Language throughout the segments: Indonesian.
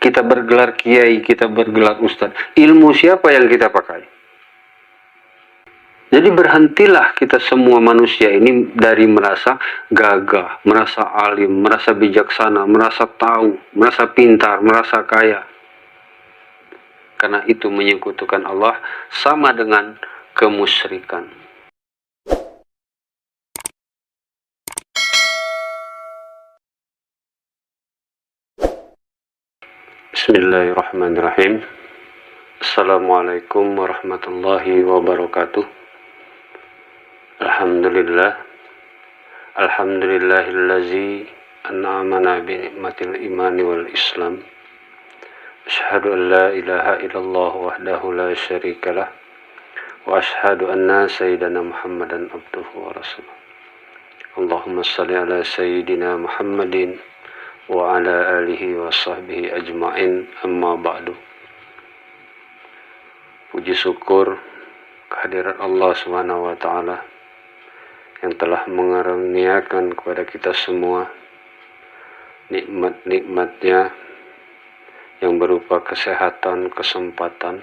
kita bergelar kiai, kita bergelar ustadz, ilmu siapa yang kita pakai? Jadi berhentilah kita semua manusia ini dari merasa gagah, merasa alim, merasa bijaksana, merasa tahu, merasa pintar, merasa kaya. Karena itu menyekutukan Allah sama dengan kemusyrikan. Bismillahirrahmanirrahim. Assalamualaikum warahmatullahi wabarakatuh. Alhamdulillah. Alhamdulillahillazi an'amana bi ni'matil imani wal islam. Asyhadu an la ilaha illallah wahdahu la syarikalah wa asyhadu anna sayyidana Muhammadan abduhu wa rasuluh. Allahumma shalli ala sayyidina Muhammadin wa ala alihi wa sahbihi ajma'in, amma ba'du. Puji syukur kehadirat Allah Subhanahu wa taala yang telah mengaruniakan kepada kita semua nikmat-nikmatnya yang berupa kesehatan, kesempatan.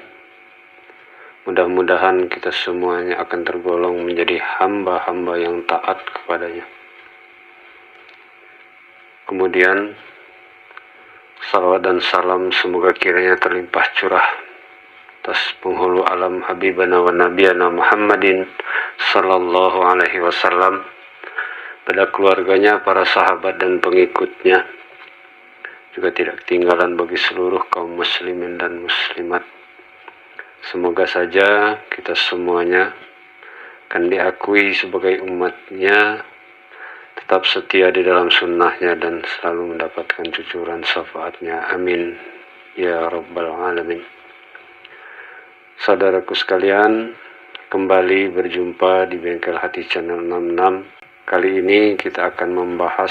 Mudah-mudahan kita semuanya akan tergolong menjadi hamba-hamba yang taat kepadanya. Kemudian salawat dan salam semoga kiranya terlimpah curah atas penghulu alam habibana wa nabiyana Muhammadin sallallahu alaihi wasallam, pada keluarganya, para sahabat dan pengikutnya, juga tidak ketinggalan bagi seluruh kaum muslimin dan muslimat. Semoga saja kita semuanya akan diakui sebagai umatnya, tetap setia di dalam sunnahnya dan selalu mendapatkan cucuran syafaatnya. Amin ya rabbal alamin. Saudaraku sekalian, kembali berjumpa di Bengkel Hati Channel 66. Kali ini kita akan membahas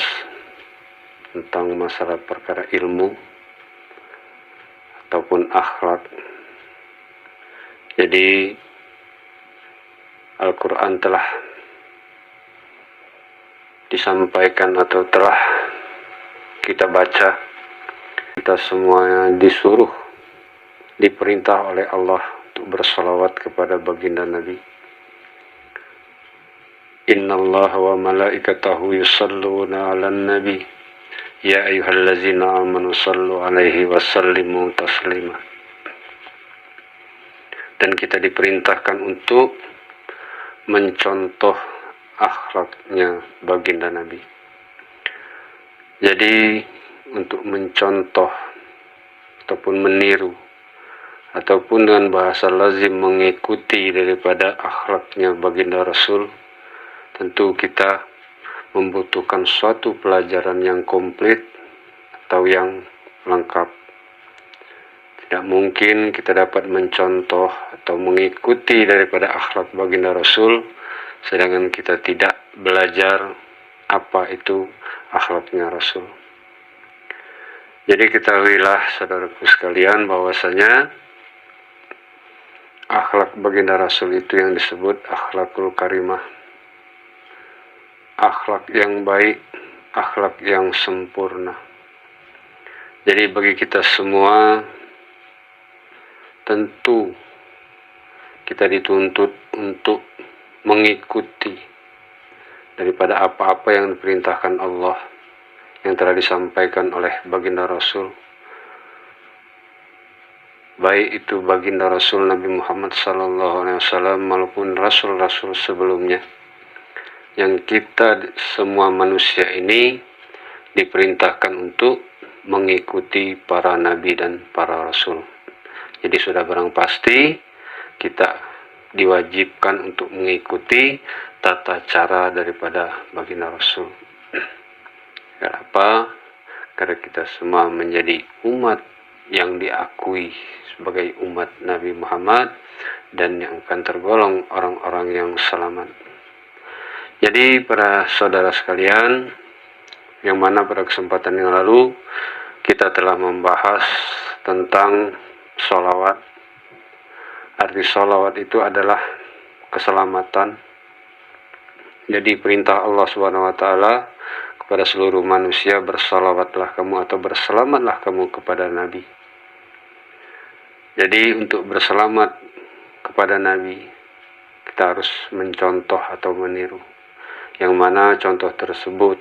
tentang masalah perkara ilmu ataupun akhlak. Jadi Al-Quran telah disampaikan atau telah kita baca, kita semuanya disuruh, diperintah oleh Allah untuk bersalawat kepada baginda Nabi. Innallaha wa malaikatahu yusalluna 'alan nabi ya ayyuhallazina amanu sallu 'alaihi wa sallimu taslima. Dan kita diperintahkan untuk mencontoh akhlaknya baginda Nabi. Jadi untuk mencontoh ataupun meniru ataupun dengan bahasa lazim mengikuti daripada akhlaknya baginda Rasul, tentu kita membutuhkan suatu pelajaran yang komplit atau yang lengkap. Tidak mungkin kita dapat mencontoh atau mengikuti daripada akhlak baginda Rasul sedangkan kita tidak belajar apa itu akhlaknya Rasul. Jadi ketahuilah saudaraku sekalian bahwasanya akhlak baginda Rasul itu yang disebut akhlakul karimah, akhlak yang baik, akhlak yang sempurna. Jadi bagi kita semua tentu kita dituntut untuk mengikuti daripada apa-apa yang diperintahkan Allah yang telah disampaikan oleh baginda Rasul, baik itu baginda Rasul Nabi Muhammad SAW maupun Rasul-Rasul sebelumnya, yang kita semua manusia ini diperintahkan untuk mengikuti para Nabi dan para Rasul. Jadi sudah barang pasti kita diwajibkan untuk mengikuti tata cara daripada baginda Rasul. Kenapa? Karena kita semua menjadi umat yang diakui sebagai umat Nabi Muhammad dan yang akan tergolong orang-orang yang selamat. Jadi para saudara sekalian, yang mana pada kesempatan yang lalu kita telah membahas tentang sholawat. Arti sholawat itu adalah keselamatan. Jadi perintah Allah Subhanahu wa taala kepada seluruh manusia, bersalawatlah kamu atau berselamatlah kamu kepada Nabi. Jadi untuk berselamat kepada Nabi, kita harus mencontoh atau meniru, yang mana contoh tersebut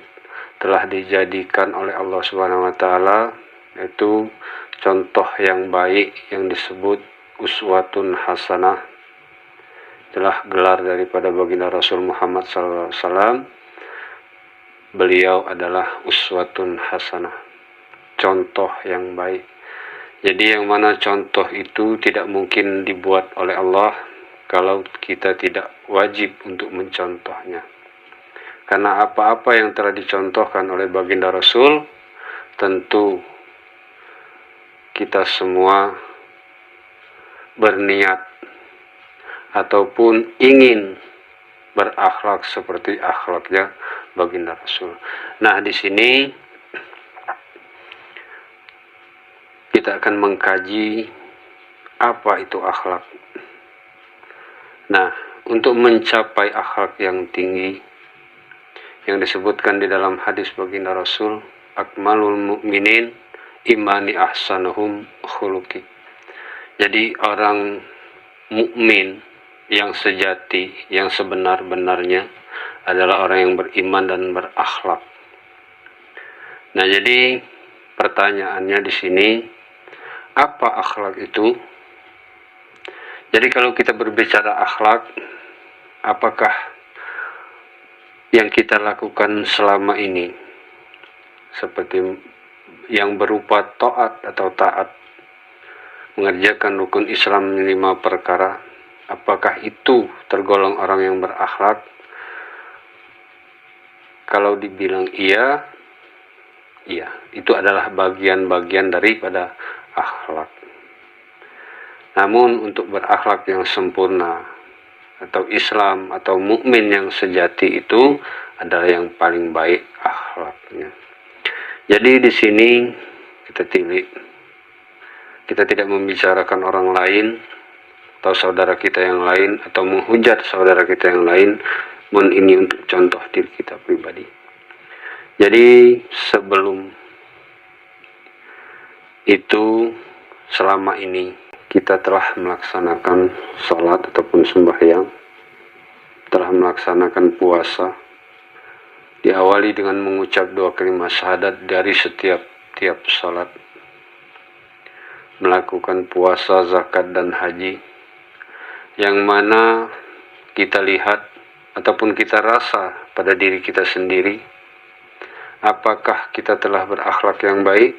telah dijadikan oleh Allah Subhanahu wa taala, yaitu contoh yang baik yang disebut uswatun hasanah, telah gelar daripada baginda Rasul Muhammad SAW. Beliau adalah uswatun hasanah, contoh yang baik. Jadi yang mana contoh itu tidak mungkin dibuat oleh Allah kalau kita tidak wajib untuk mencontohnya. Karena apa-apa yang telah dicontohkan oleh baginda Rasul, tentu kita semua berniat ataupun ingin berakhlak seperti akhlaknya baginda Rasul. Nah, di sini kita akan mengkaji apa itu akhlak. Nah, untuk mencapai akhlak yang tinggi yang disebutkan di dalam hadis baginda Rasul, akmalul mu'minin imani ahsanuhum khuluqi. Jadi orang mukmin yang sejati, yang sebenar-benarnya adalah orang yang beriman dan berakhlak. Nah, jadi pertanyaannya di sini, apa akhlak itu? Jadi kalau kita berbicara akhlak, apakah yang kita lakukan selama ini seperti yang berupa taat atau taat, mengerjakan rukun Islam 5 perkara, apakah itu tergolong orang yang berakhlak? Kalau dibilang iya, itu adalah bagian-bagian daripada akhlak. Namun untuk berakhlak yang sempurna atau Islam atau mukmin yang sejati itu adalah yang paling baik akhlaknya. Jadi di sini kita tidak membicarakan orang lain atau saudara kita yang lain atau menghujat saudara kita yang lain, namun ini untuk contoh diri kita pribadi. Jadi sebelum itu, selama ini kita telah melaksanakan sholat ataupun sembahyang, telah melaksanakan puasa, diawali dengan mengucap 2 kalimat syahadat dari setiap sholat, melakukan puasa, zakat, dan haji, yang mana kita lihat ataupun kita rasa pada diri kita sendiri, apakah kita telah berakhlak yang baik?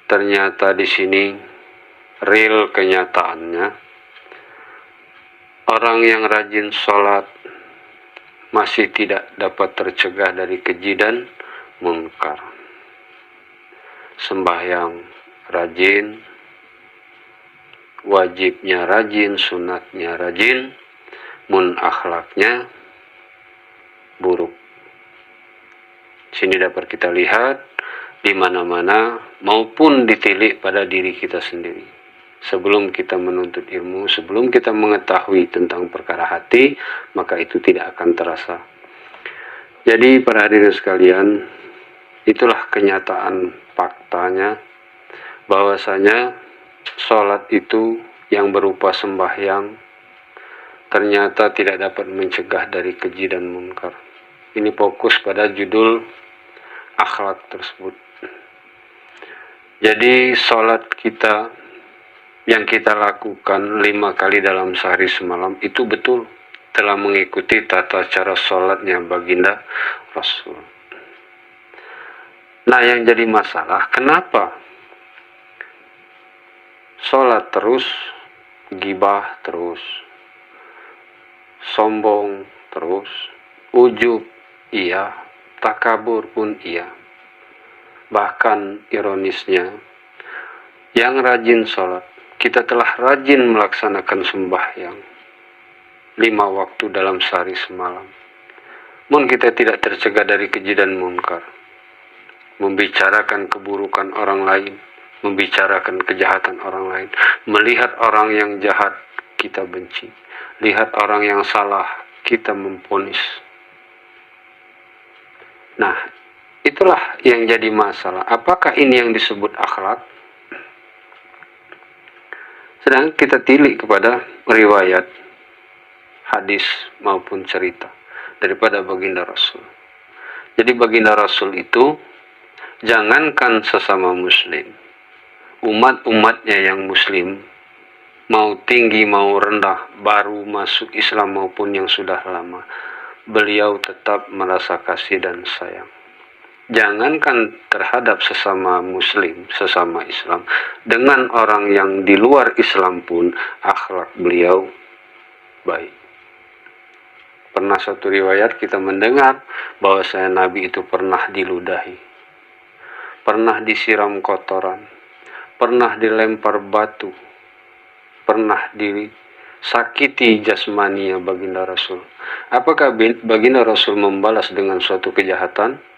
Ternyata di sini real kenyataannya, orang yang rajin sholat masih tidak dapat tercegah dari keji dan munkar. Sembahyang rajin, wajibnya rajin, sunatnya rajin, mun akhlaknya buruk. Sini dapat kita lihat di mana-mana maupun ditilik pada diri kita sendiri. Sebelum kita menuntut ilmu, sebelum kita mengetahui tentang perkara hati, maka itu tidak akan terasa. Jadi para hadirin sekalian, itulah kenyataan faktanya, bahwasanya sholat itu yang berupa sembahyang ternyata tidak dapat mencegah dari keji dan munkar. Ini fokus pada judul akhlak tersebut. Jadi sholat kita yang kita lakukan 5 kali dalam sehari semalam itu betul telah mengikuti tata cara sholatnya baginda Rasul. Nah, yang jadi masalah, kenapa sholat terus, gibah terus, sombong terus, ujub iya, takabur pun iya. Bahkan ironisnya, yang rajin sholat, kita telah rajin melaksanakan sembahyang 5 waktu dalam sehari semalam, namun kita tidak tercegah dari keji dan munkar, membicarakan keburukan orang lain, membicarakan kejahatan orang lain, melihat orang yang jahat kita benci, lihat orang yang salah kita memvonis. Nah, itulah yang jadi masalah. Apakah ini yang disebut akhlak? Sedang kita tilik kepada riwayat, hadis maupun cerita daripada baginda Rasul. Jadi baginda Rasul itu jangankan sesama muslim, umat-umatnya yang muslim, mau tinggi mau rendah, baru masuk Islam maupun yang sudah lama, beliau tetap merasa kasih dan sayang. Jangankan terhadap sesama muslim, sesama Islam, dengan orang yang di luar Islam pun akhlak beliau baik. Pernah suatu riwayat kita mendengar bahwasanya Nabi itu pernah diludahi, pernah disiram kotoran, pernah dilempar batu, pernah disakiti jasmaninya baginda Rasul. Apakah baginda Rasul membalas dengan suatu kejahatan?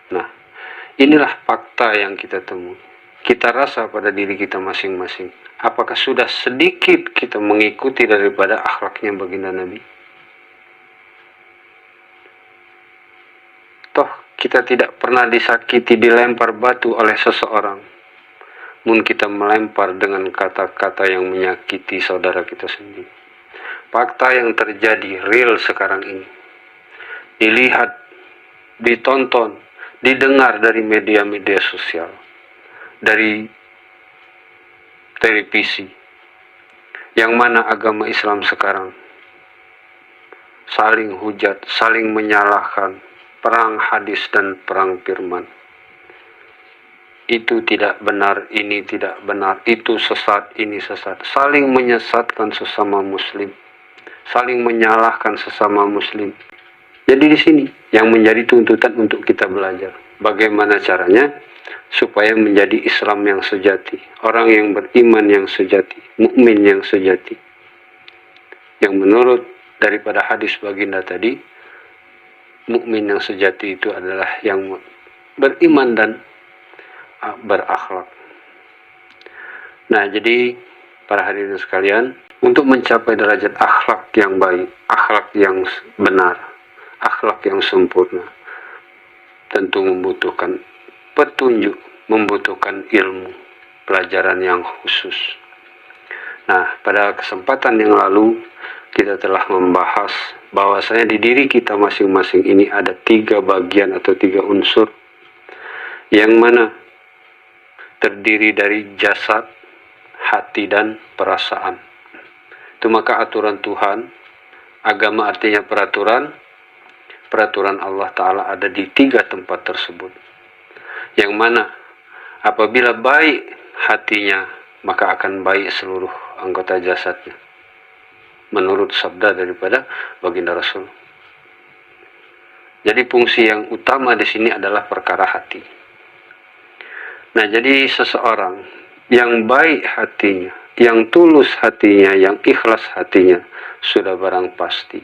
Nah, inilah fakta yang kita temui. Kita rasa pada diri kita masing-masing. Apakah sudah sedikit kita mengikuti daripada akhlaknya baginda Nabi? Toh kita tidak pernah disakiti, dilempar batu oleh seseorang. Mungkin kita melempar dengan kata-kata yang menyakiti saudara kita sendiri. Fakta yang terjadi real sekarang ini. Dilihat, ditonton, didengar dari media-media sosial, dari televisi, yang mana agama Islam sekarang saling hujat, saling menyalahkan, perang hadis dan perang firman. Itu tidak benar, ini tidak benar, itu sesat, ini sesat. Saling menyesatkan sesama muslim, saling menyalahkan sesama muslim. Jadi di sini yang menjadi tuntutan untuk kita belajar. Bagaimana caranya supaya menjadi Islam yang sejati, orang yang beriman yang sejati, mukmin yang sejati. Yang menurut daripada hadis baginda tadi, mukmin yang sejati itu adalah yang beriman dan berakhlak. Nah, jadi para hadirin sekalian, untuk mencapai derajat akhlak yang baik, akhlak yang benar, akhlak yang sempurna, tentu membutuhkan petunjuk, membutuhkan ilmu, pelajaran yang khusus. Nah, pada kesempatan yang lalu kita telah membahas bahwasanya di diri kita masing-masing ini ada 3 bagian atau 3 unsur yang mana terdiri dari jasad, hati, dan perasaan. Itu maka aturan Tuhan, agama artinya peraturan, peraturan Allah Ta'ala ada di 3 tempat tersebut. Yang mana apabila baik hatinya, maka akan baik seluruh anggota jasadnya. Menurut sabda daripada baginda Rasul. Jadi fungsi yang utama di sini adalah perkara hati. Nah, jadi seseorang yang baik hatinya, yang tulus hatinya, yang ikhlas hatinya, sudah barang pasti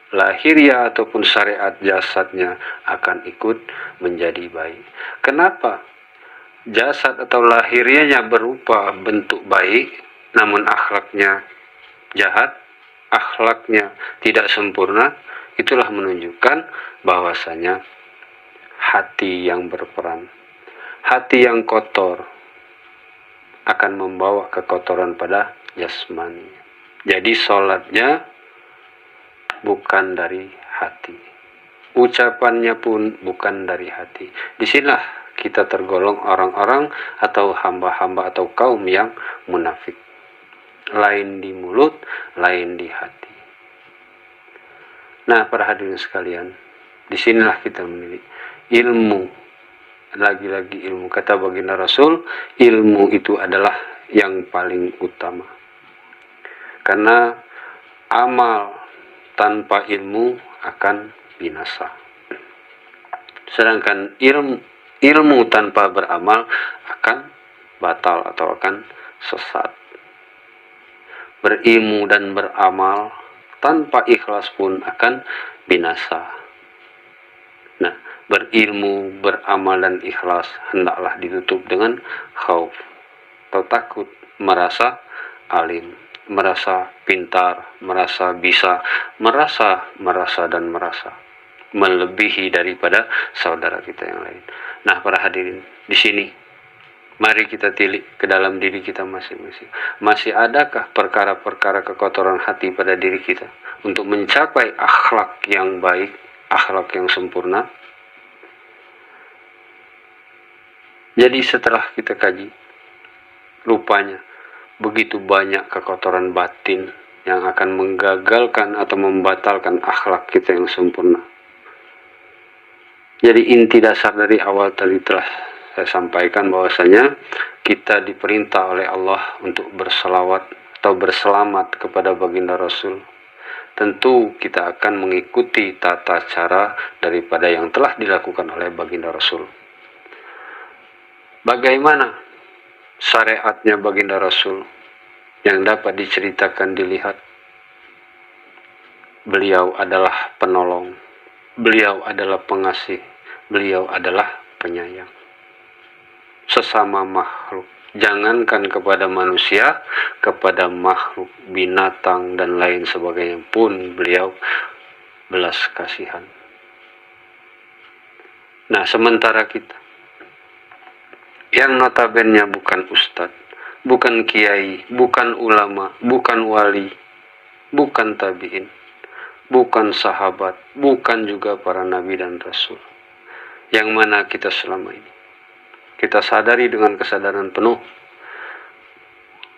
lahiriah ataupun syariat jasadnya akan ikut menjadi baik. Kenapa? Jasad atau lahiriahnya berupa bentuk baik, namun akhlaknya jahat, akhlaknya tidak sempurna. Itulah menunjukkan bahwasanya hati yang berperan. Hati yang kotor akan membawa kekotoran pada jasmani. Jadi sholatnya bukan dari hati, ucapannya pun bukan dari hati. Disinilah kita tergolong orang-orang atau hamba-hamba atau kaum yang munafik. Lain di mulut, lain di hati. Nah, para hadirin sekalian, disinilah kita memilih ilmu. Lagi-lagi ilmu, kata baginda Rasul, ilmu itu adalah yang paling utama. Karena amal tanpa ilmu akan binasa. Sedangkan ilmu tanpa beramal akan batal atau akan sesat. Berilmu dan beramal tanpa ikhlas pun akan binasa. Nah, berilmu, beramal dan ikhlas hendaklah ditutup dengan khauf atau takut, merasa alim, merasa pintar, merasa bisa, merasa melebihi daripada saudara kita yang lain. Nah, para hadirin, di sini Mari kita tilik ke dalam diri kita masing-masing. Masih adakah perkara-perkara kekotoran hati pada diri kita untuk mencapai akhlak yang baik, akhlak yang sempurna? Jadi setelah kita kaji, rupanya begitu banyak kekotoran batin yang akan menggagalkan atau membatalkan akhlak kita yang sempurna. Jadi inti dasar dari awal tadi telah saya sampaikan bahwasanya kita diperintah oleh Allah untuk berselawat atau berselamat kepada baginda Rasul. Tentu kita akan mengikuti tata cara daripada yang telah dilakukan oleh baginda Rasul. Bagaimana syariatnya baginda Rasul yang dapat diceritakan, dilihat? Beliau adalah penolong, beliau adalah pengasih, beliau adalah penyayang sesama makhluk. Jangankan kepada manusia, kepada makhluk, binatang, dan lain sebagainya pun beliau belas kasihan. Nah, sementara kita yang notabene bukan ustadz, bukan kiai, bukan ulama, bukan wali, bukan tabi'in, bukan sahabat, bukan juga para nabi dan rasul, yang mana kita selama ini kita sadari dengan kesadaran penuh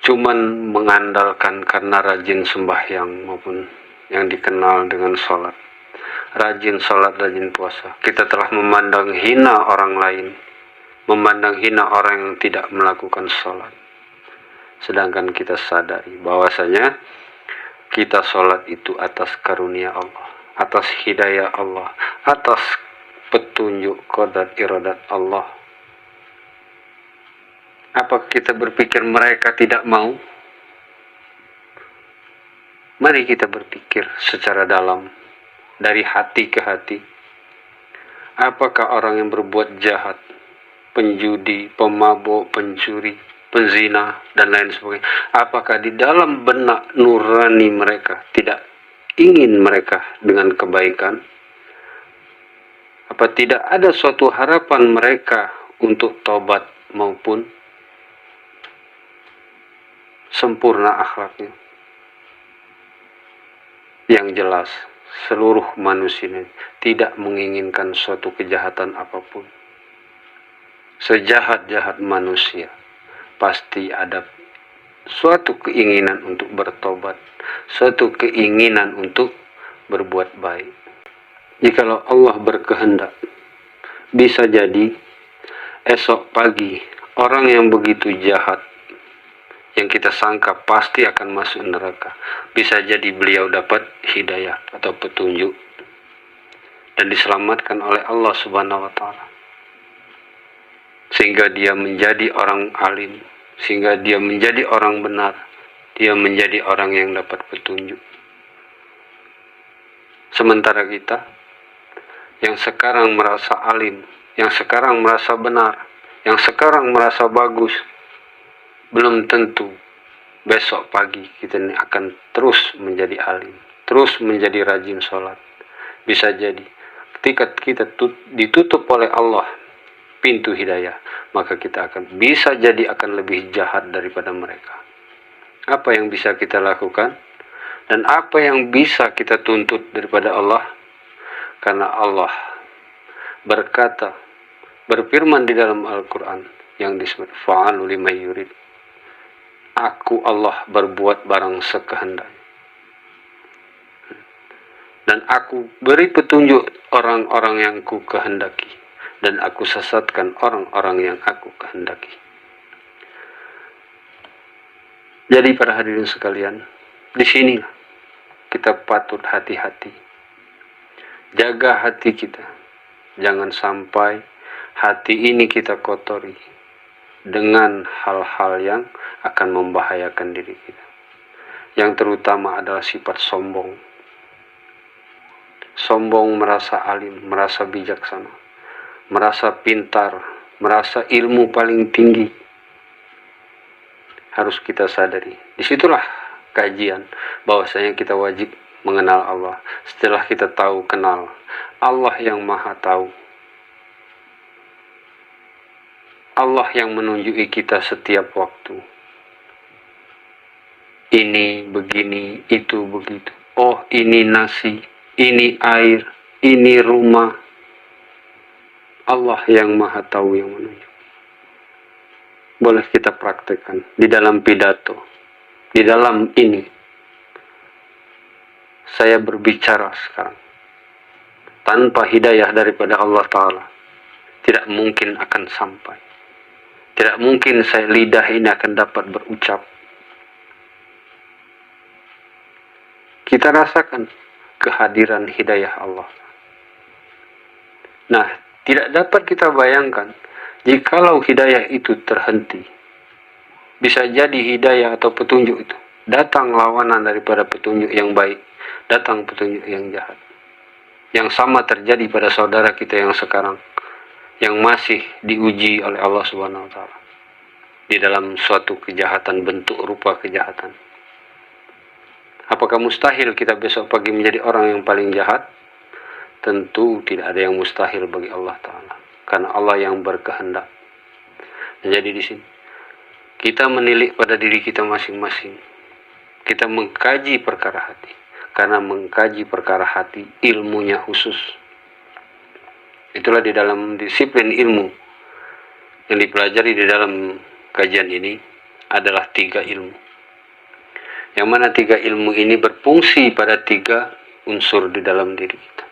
cuman mengandalkan karena rajin sembahyang maupun yang dikenal dengan sholat, rajin sholat, rajin puasa, kita telah memandang hina orang lain, memandang hina orang yang tidak melakukan sholat. Sedangkan kita sadari bahwasanya kita sholat itu atas karunia Allah, atas hidayah Allah, atas petunjuk qadar iradat Allah. Apakah kita berpikir mereka tidak mau? Mari kita berpikir secara dalam, dari hati ke hati. Apakah orang yang berbuat jahat, penjudi, pemabuk, pencuri, penzina, dan lain sebagainya, apakah di dalam benak nurani mereka tidak ingin mereka dengan kebaikan? Apa tidak ada suatu harapan mereka untuk taubat maupun sempurna akhlaknya? Yang jelas, seluruh manusia tidak menginginkan suatu kejahatan apapun. Sejahat-jahat manusia pasti ada suatu keinginan untuk bertobat, suatu keinginan untuk berbuat baik. Jikalau Allah berkehendak, bisa jadi esok pagi orang yang begitu jahat, yang kita sangka pasti akan masuk neraka, bisa jadi beliau dapat hidayah atau petunjuk dan diselamatkan oleh Allah Subhanahu wa Ta'ala, sehingga dia menjadi orang alim, sehingga dia menjadi orang benar, dia menjadi orang yang dapat petunjuk. Sementara kita yang sekarang merasa alim, yang sekarang merasa benar, yang sekarang merasa bagus, belum tentu besok pagi kita akan terus menjadi alim, terus menjadi rajin sholat. Bisa jadi ketika kita ditutup oleh Allah pintu hidayah, maka kita akan bisa jadi akan lebih jahat daripada mereka. Apa yang bisa kita lakukan dan apa yang bisa kita tuntut daripada Allah? Karena Allah berkata, berfirman di dalam Al-Quran yang disebut fa'alu lima yurid, aku Allah berbuat barang sekehendaknya, dan aku beri petunjuk orang-orang yang ku kehendaki, dan aku sesatkan orang-orang yang aku kehendaki. Jadi para hadirin sekalian, di sini kita patut hati-hati, jaga hati kita, jangan sampai hati ini kita kotori dengan hal-hal yang akan membahayakan diri kita. Yang terutama adalah sifat sombong. Sombong merasa alim, merasa bijaksana, merasa pintar, merasa ilmu paling tinggi. Harus kita sadari. Disitulah kajian bahwasanya kita wajib mengenal Allah. Setelah kita tahu kenal Allah yang maha tahu, Allah yang menunjuki kita setiap waktu. Ini begini, itu begitu. Oh, ini nasi, ini air, ini rumah. Allah yang maha tahu yang menunjuk. Boleh kita praktekkan di dalam pidato, di dalam ini. Saya berbicara sekarang. Tanpa hidayah daripada Allah Ta'ala, tidak mungkin akan sampai. Tidak mungkin lidah ini akan dapat berucap. Kita rasakan kehadiran hidayah Allah. Nah, tidak dapat kita bayangkan jikalau hidayah itu terhenti. Bisa jadi hidayah atau petunjuk itu datang lawanan daripada petunjuk yang baik, datang petunjuk yang jahat. Yang sama terjadi pada saudara kita yang sekarang, yang masih diuji oleh Allah Subhanahu wa Ta'ala di dalam suatu kejahatan, bentuk rupa kejahatan. Apakah mustahil kita besok pagi menjadi orang yang paling jahat? Tentu tidak ada yang mustahil bagi Allah Ta'ala, karena Allah yang berkehendak. Jadi di sini kita menilik pada diri kita masing-masing. Kita mengkaji perkara hati, karena mengkaji perkara hati ilmunya khusus. Itulah di dalam disiplin ilmu yang dipelajari di dalam kajian ini adalah 3 ilmu. Yang mana 3 ilmu ini berfungsi pada 3 unsur di dalam diri kita.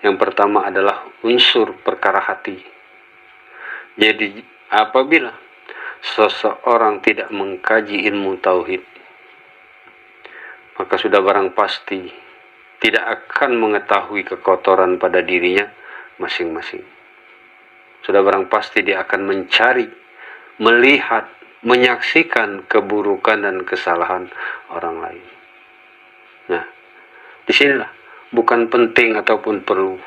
Yang pertama adalah unsur perkara hati. Jadi apabila seseorang tidak mengkaji ilmu tauhid, maka sudah barang pasti tidak akan mengetahui kekotoran pada dirinya masing-masing. Sudah barang pasti dia akan mencari, melihat, menyaksikan keburukan dan kesalahan orang lain. Nah, disinilah bukan penting ataupun perlu,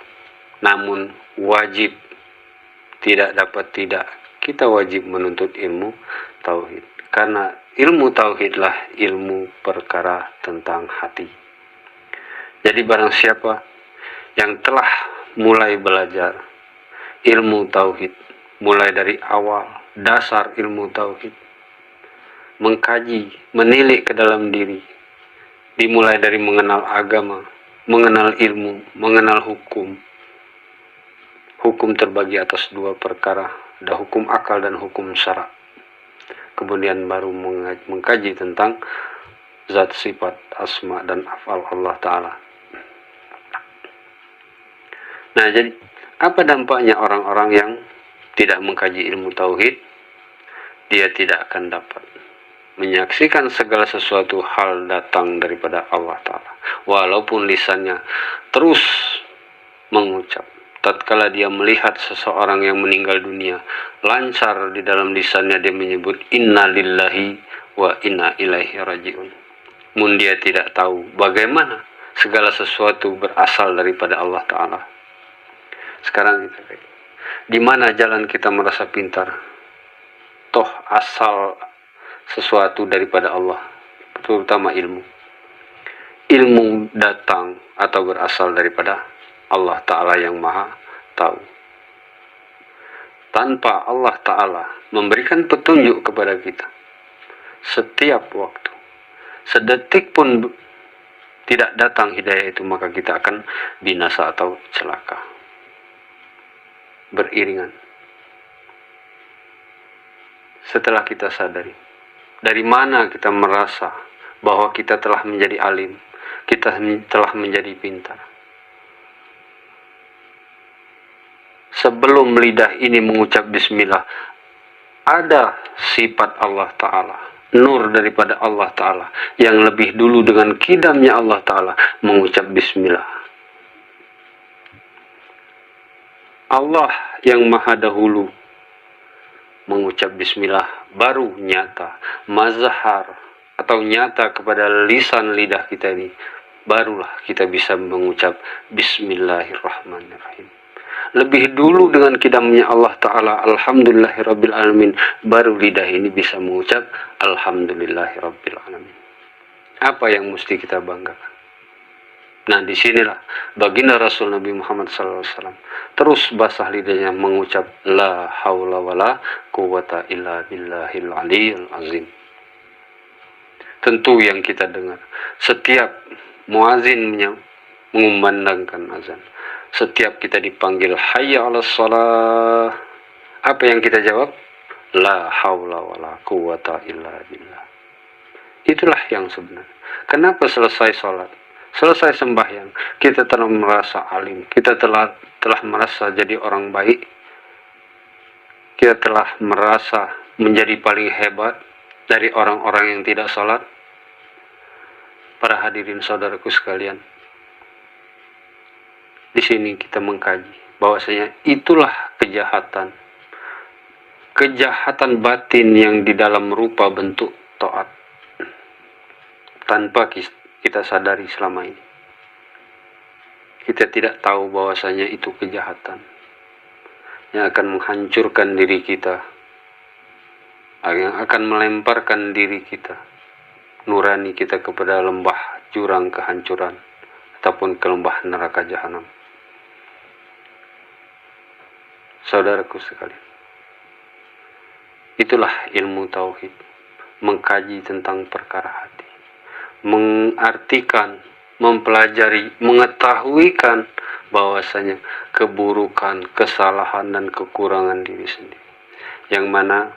namun wajib, tidak dapat tidak, kita wajib menuntut ilmu tauhid. Karena ilmu tauhidlah ilmu perkara tentang hati. Jadi barang siapa yang telah mulai belajar ilmu tauhid, mulai dari awal, dasar ilmu tauhid, mengkaji, menilik ke dalam diri, dimulai dari mengenal agama, mengenal ilmu, mengenal hukum. Hukum terbagi atas 2 perkara, ada hukum akal dan hukum syara. Kemudian baru mengkaji tentang zat, sifat, asma dan af'al Allah Ta'ala. Nah, jadi apa dampaknya orang-orang yang tidak mengkaji ilmu tauhid? Dia tidak akan dapat menyaksikan segala sesuatu hal datang daripada Allah Ta'ala, walaupun lisannya terus mengucap. Tatkala dia melihat seseorang yang meninggal dunia, lancar di dalam lisannya dia menyebut inna lillahi wa inna ilaihi raji'un. Mun dia tidak tahu bagaimana segala sesuatu berasal daripada Allah Ta'ala. Sekarang kita lihat, di mana jalan kita merasa pintar? Toh asal sesuatu daripada Allah, terutama ilmu. Ilmu datang atau berasal daripada Allah Ta'ala yang maha tahu. Tanpa Allah Ta'ala memberikan petunjuk kepada kita setiap waktu, sedetik pun tidak datang hidayah itu, maka kita akan binasa atau celaka beriringan. Setelah kita sadari, dari mana kita merasa bahwa kita telah menjadi alim, kita telah menjadi pintar? Sebelum lidah ini mengucap bismillah, ada sifat Allah Ta'ala, nur daripada Allah Ta'ala, yang lebih dulu dengan kidamnya Allah Ta'ala mengucap bismillah. Allah yang maha dahulu mengucap bismillah baru nyata, mazhar atau nyata kepada lisan lidah kita ini, barulah kita bisa mengucap bismillahirrahmanirrahim. Lebih dulu dengan kidamnya Allah Ta'ala alhamdulillahirabbil alamin, baru lidah ini bisa mengucap alhamdulillahirabbil alamin. Apa yang mesti kita banggakan? Nah, disinilah baginda Rasul Nabi Muhammad SAW terus basah lidahnya mengucap la haula wala quwata illa billahil aliyil azim. Tentu yang kita dengar setiap muazin mengumandangkan azan, setiap kita dipanggil hayya 'alas shalah, apa yang kita jawab? La haula wala quwata illa billah. Itulah yang sebenar. Kenapa selesai sholat, selesai sembahyang, kita telah merasa alim, kita telah merasa jadi orang baik, kita telah merasa menjadi paling hebat dari orang-orang yang tidak sholat? Para hadirin saudaraku sekalian, di sini kita mengkaji bahwasanya itulah kejahatan batin yang di dalam rupa bentuk taat, tanpa kita sadari selama ini. Kita tidak tahu bahwasanya itu kejahatan yang akan menghancurkan diri kita, yang akan melemparkan diri kita, nurani kita kepada lembah jurang kehancuran ataupun ke lembah neraka jahanam. Saudaraku sekalian, itulah ilmu tauhid, mengkaji tentang perkara hati, mengartikan, mempelajari, mengetahuikan bahwasanya keburukan, kesalahan dan kekurangan diri sendiri. Yang mana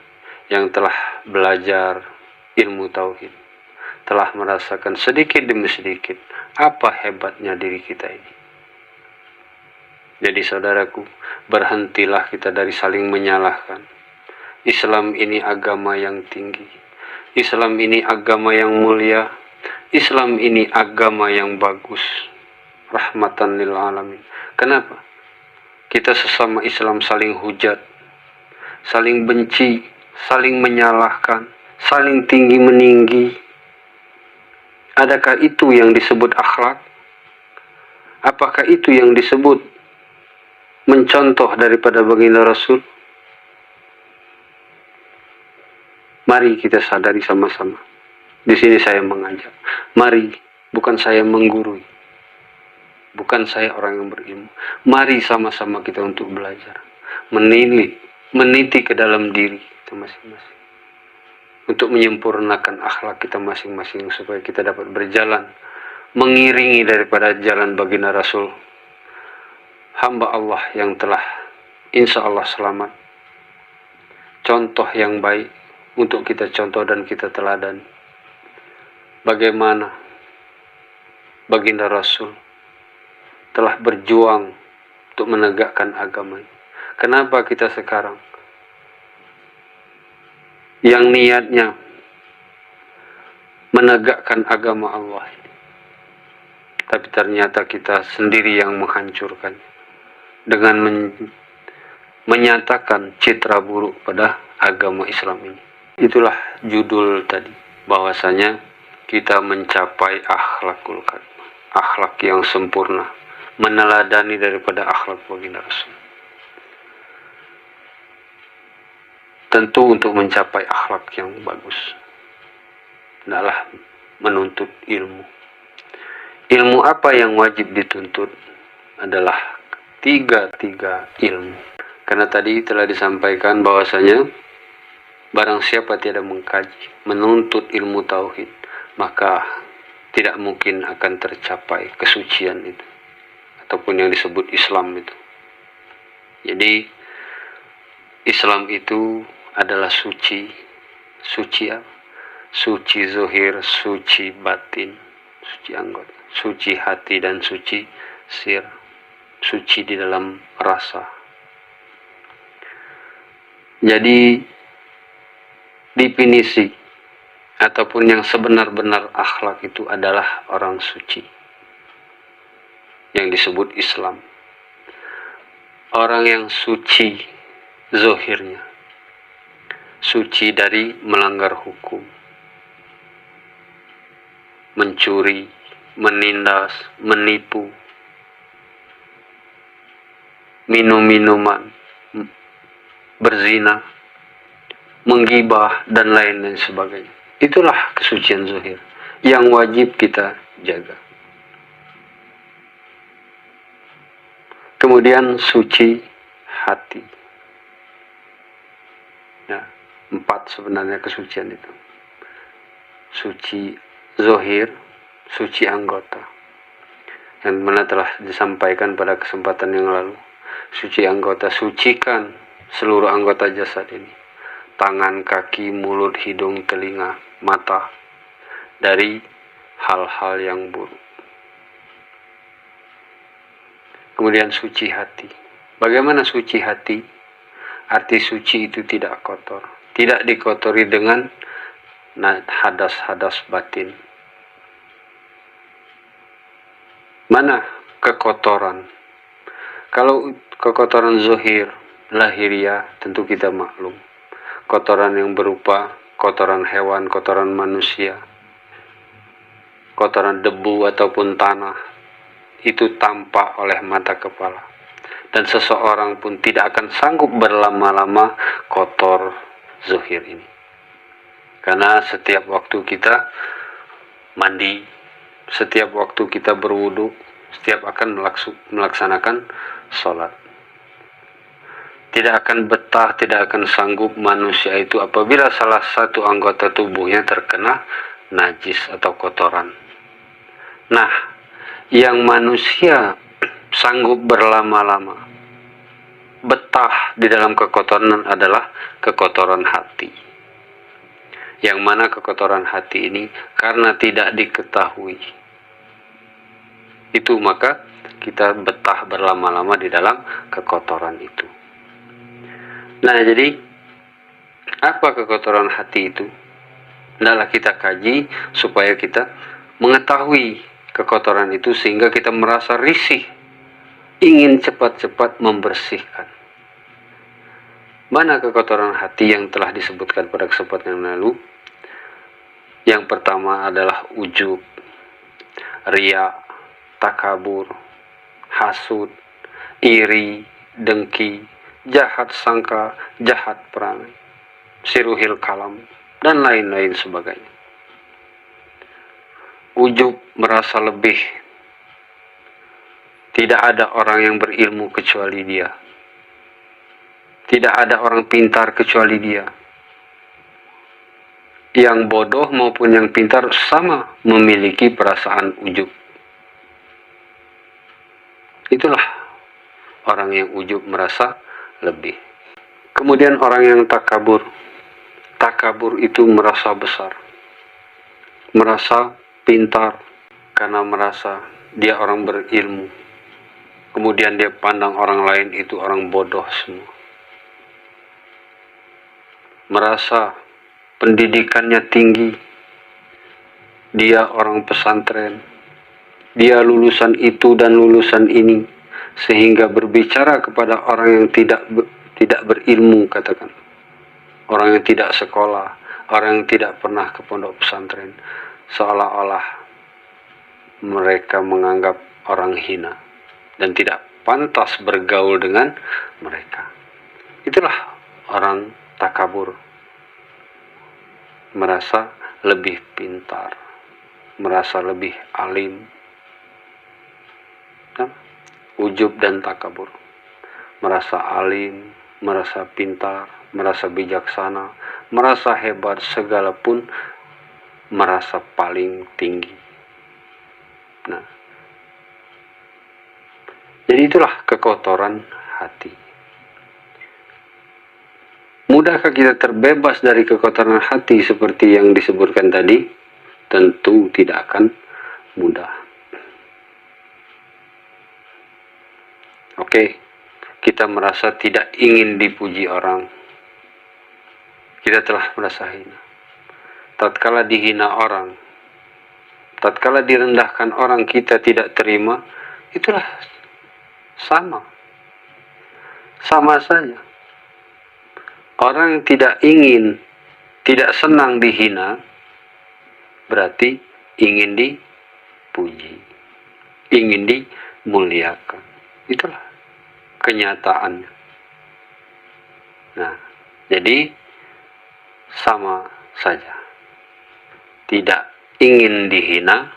yang telah belajar ilmu tauhid telah merasakan sedikit demi sedikit apa hebatnya diri kita ini. Jadi saudaraku, berhentilah kita dari saling menyalahkan. Islam ini agama yang tinggi, Islam ini agama yang mulia, Islam ini agama yang bagus, rahmatan lil alamin. Kenapa? Kita sesama Islam saling hujat, saling benci, saling menyalahkan, saling tinggi meninggi. Adakah itu yang disebut akhlak? Apakah itu yang disebut mencontoh daripada baginda Rasul? Mari kita sadari sama-sama. Di sini saya mengajak. Mari, bukan saya menggurui, bukan saya orang yang berilmu. Mari sama-sama kita untuk belajar, meniti ke dalam diri kita masing-masing, untuk menyempurnakan akhlak kita masing-masing supaya kita dapat berjalan mengiringi daripada jalan baginda Rasul, hamba Allah yang telah insya Allah selamat. Contoh yang baik untuk kita contoh dan kita teladan. Bagaimana baginda Rasul telah berjuang untuk menegakkan agama ini. Kenapa kita sekarang yang niatnya menegakkan agama Allah ini, tapi ternyata kita sendiri yang menghancurkan dengan menyatakan citra buruk pada agama Islam ini. Itulah judul tadi, bahwasanya kita mencapai akhlakul karimah, akhlak yang sempurna, meneladani daripada akhlak baginda Rasul. Tentu untuk mencapai akhlak yang bagus adalah menuntut ilmu. Ilmu apa yang wajib dituntut adalah tiga ilmu. Karena tadi telah disampaikan bahwasanya barang siapa tidak mengkaji, menuntut ilmu tauhid, maka tidak mungkin akan tercapai kesucian itu, ataupun yang disebut Islam itu. Jadi Islam itu adalah suci apa? Suci zahir, suci batin, suci anggota, suci hati dan suci sir, suci di dalam rasa. Jadi definisi ataupun yang sebenar-benar akhlak itu adalah orang suci yang disebut Islam. Orang yang suci zahirnya, suci dari melanggar hukum, mencuri, menindas, menipu, minum-minuman, berzina, menggibah, dan lain-lain sebagainya. Itulah kesucian zahir yang wajib kita jaga. Kemudian suci hati. Ya, 4 sebenarnya kesucian itu. Suci zohir, suci anggota. Yang mana telah disampaikan pada kesempatan yang lalu. Suci anggota, sucikan seluruh anggota jasad ini. Tangan, kaki, mulut, hidung, telinga, mata. Dari hal-hal yang buruk. Kemudian suci hati. Bagaimana suci hati? Arti suci itu tidak kotor. Tidak dikotori dengan hadas-hadas batin. Mana kekotoran? Kalau kekotoran zohir, lahiriah, tentu kita maklum. Kotoran yang berupa kotoran hewan, kotoran manusia, kotoran debu ataupun tanah, itu tampak oleh mata kepala. Dan seseorang pun tidak akan sanggup berlama-lama kotor zuhir ini. Karena setiap waktu kita mandi, setiap waktu kita berwudu, setiap akan melaksanakan sholat. Tidak akan betah, tidak akan sanggup manusia itu apabila salah satu anggota tubuhnya terkena najis atau kotoran. Nah, yang manusia sanggup berlama-lama betah di dalam kekotoran adalah kekotoran hati. Yang mana kekotoran hati ini karena tidak diketahui, itu maka kita betah berlama-lama di dalam kekotoran itu. Nah, jadi apa kekotoran hati itu? Hendaklah kita kaji supaya kita mengetahui kekotoran itu sehingga kita merasa risih, ingin cepat-cepat membersihkan. Mana kekotoran hati yang telah disebutkan pada kesempatan yang lalu? Yang pertama adalah ujub, riya, takabur, hasud, iri, dengki, jahat sangka, jahat perangai, siruhil kalam, dan lain-lain sebagainya. Ujub merasa lebih. Tidak ada orang yang berilmu kecuali dia. Tidak ada orang pintar kecuali dia. Yang bodoh maupun yang pintar sama memiliki perasaan ujub. Itulah orang yang ujub merasa lebih. Kemudian orang yang takabur. Takabur itu merasa besar. Merasa pintar karena merasa dia orang berilmu. Kemudian dia pandang orang lain itu orang bodoh semua. Merasa pendidikannya tinggi. Dia orang pesantren. Dia lulusan itu dan lulusan ini. Sehingga berbicara kepada orang yang tidak berilmu, katakan. Orang yang tidak sekolah, orang yang tidak pernah ke pondok pesantren. Seolah-olah mereka menganggap orang hina dan tidak pantas bergaul dengan mereka. Itulah orang takabur. Merasa lebih pintar, merasa lebih alim. Nah, ujub dan takabur. Merasa alim, merasa pintar, merasa bijaksana, merasa hebat, segala pun merasa paling tinggi. Nah, jadi itulah kekotoran hati. Mudahkah kita terbebas dari kekotoran hati seperti yang disebutkan tadi? Tentu tidak akan mudah. Oke, kita merasa tidak ingin dipuji orang. Kita telah merasa hina. Tatkala dihina orang, tatkala direndahkan orang, kita tidak terima, itulah sama saja. Orang yang tidak ingin, tidak senang dihina, berarti ingin dipuji, ingin dimuliakan. Itulah kenyataannya. Nah, jadi sama saja. Tidak ingin dihina,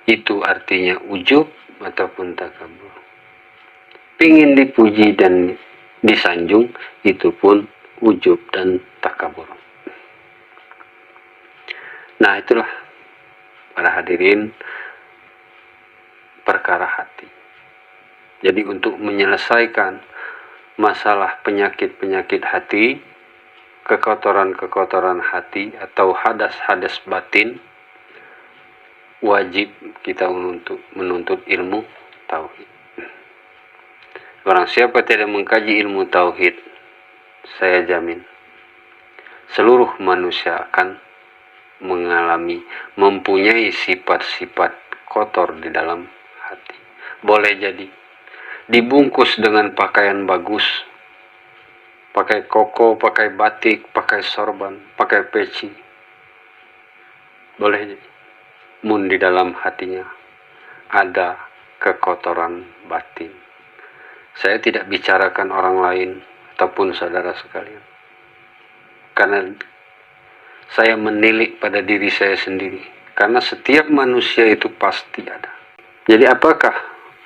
itu artinya ujub. ataupun takabur. Pingin dipuji dan disanjung, itu pun ujub dan takabur. Nah, itulah para hadirin perkara hati. Jadi untuk menyelesaikan masalah penyakit-penyakit hati, kekotoran-kekotoran hati atau hadas-hadas batin, wajib kita menuntut ilmu tauhid. Barang siapa tidak mengkaji ilmu tauhid, saya jamin seluruh manusia akan mempunyai sifat-sifat kotor di dalam hati. Boleh jadi dibungkus dengan pakaian bagus, pakai koko, pakai batik, pakai sorban, pakai peci, boleh jadi mun di dalam hatinya ada kekotoran batin. Saya tidak bicarakan orang lain ataupun saudara sekalian, karena saya menilik pada diri saya sendiri, karena setiap manusia itu pasti ada. Jadi apakah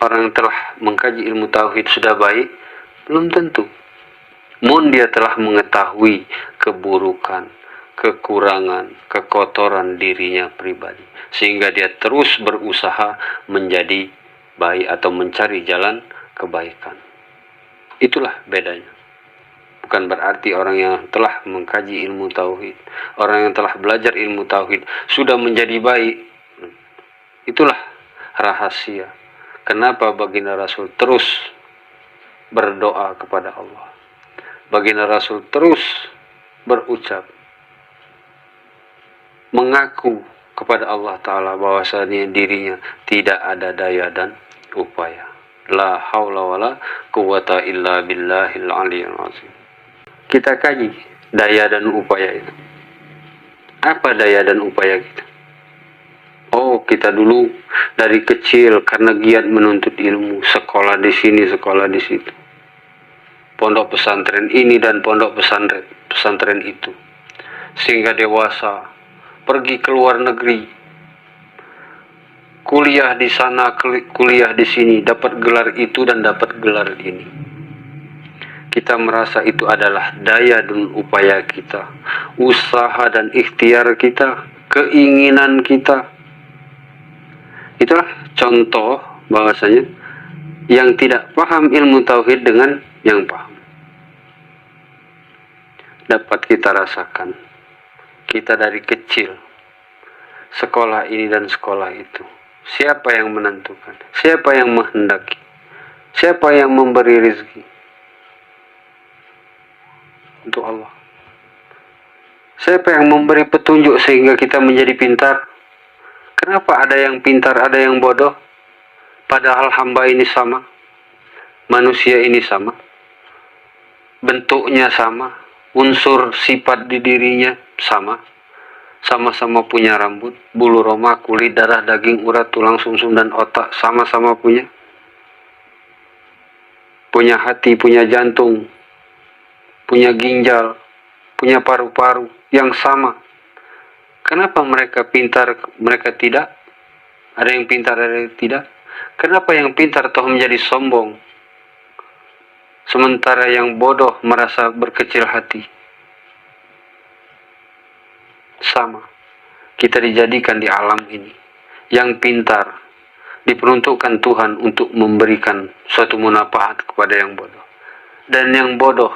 orang yang telah mengkaji ilmu tauhid sudah baik? Belum tentu. Mun dia telah mengetahui keburukan, kekurangan, kekotoran dirinya pribadi, sehingga dia terus berusaha menjadi baik atau mencari jalan kebaikan. Itulah bedanya. Bukan berarti orang yang telah mengkaji ilmu tauhid, orang yang telah belajar ilmu tauhid sudah menjadi baik. Itulah rahasia kenapa baginda Rasul terus berdoa kepada Allah. Baginda Rasul terus berucap, mengaku kepada Allah Ta'ala bahwasanya dirinya tidak ada daya dan upaya. La haula wala quwata illa billahil aliyyil azim. Kita kaji daya dan upaya itu. Apa daya dan upaya kita? Oh, kita dulu dari kecil karena giat menuntut ilmu, sekolah di sini, sekolah di situ. Pondok pesantren ini dan pondok pesantren itu. Sehingga dewasa, pergi ke luar negeri. Kuliah di sana, kuliah di sini, dapat gelar itu dan dapat gelar ini. Kita merasa itu adalah daya dan upaya kita, usaha dan ikhtiar kita, keinginan kita. Itulah contoh bahwasanya yang tidak paham ilmu tauhid dengan yang paham. Dapat kita rasakan. Kita dari kecil sekolah ini dan sekolah itu. Siapa yang menentukan? Siapa yang menghendaki? Siapa yang memberi rezeki? Untuk Allah. Siapa yang memberi petunjuk sehingga kita menjadi pintar? Kenapa ada yang pintar, ada yang bodoh? Padahal hamba ini sama. Manusia ini sama. Bentuknya sama. Unsur sifat di dirinya sama. Sama-sama punya rambut, bulu roma, kulit, darah, daging, urat, tulang, sumsum, dan otak. Sama-sama punya. Punya hati, punya jantung, punya ginjal, punya paru-paru yang sama. Kenapa mereka pintar, mereka tidak? Ada yang pintar, ada yang tidak. Kenapa yang pintar toh menjadi sombong, sementara yang bodoh merasa berkecil hati? Sama. Kita dijadikan di alam ini. Yang pintar diperuntukkan Tuhan untuk memberikan suatu manfaat kepada yang bodoh. Dan yang bodoh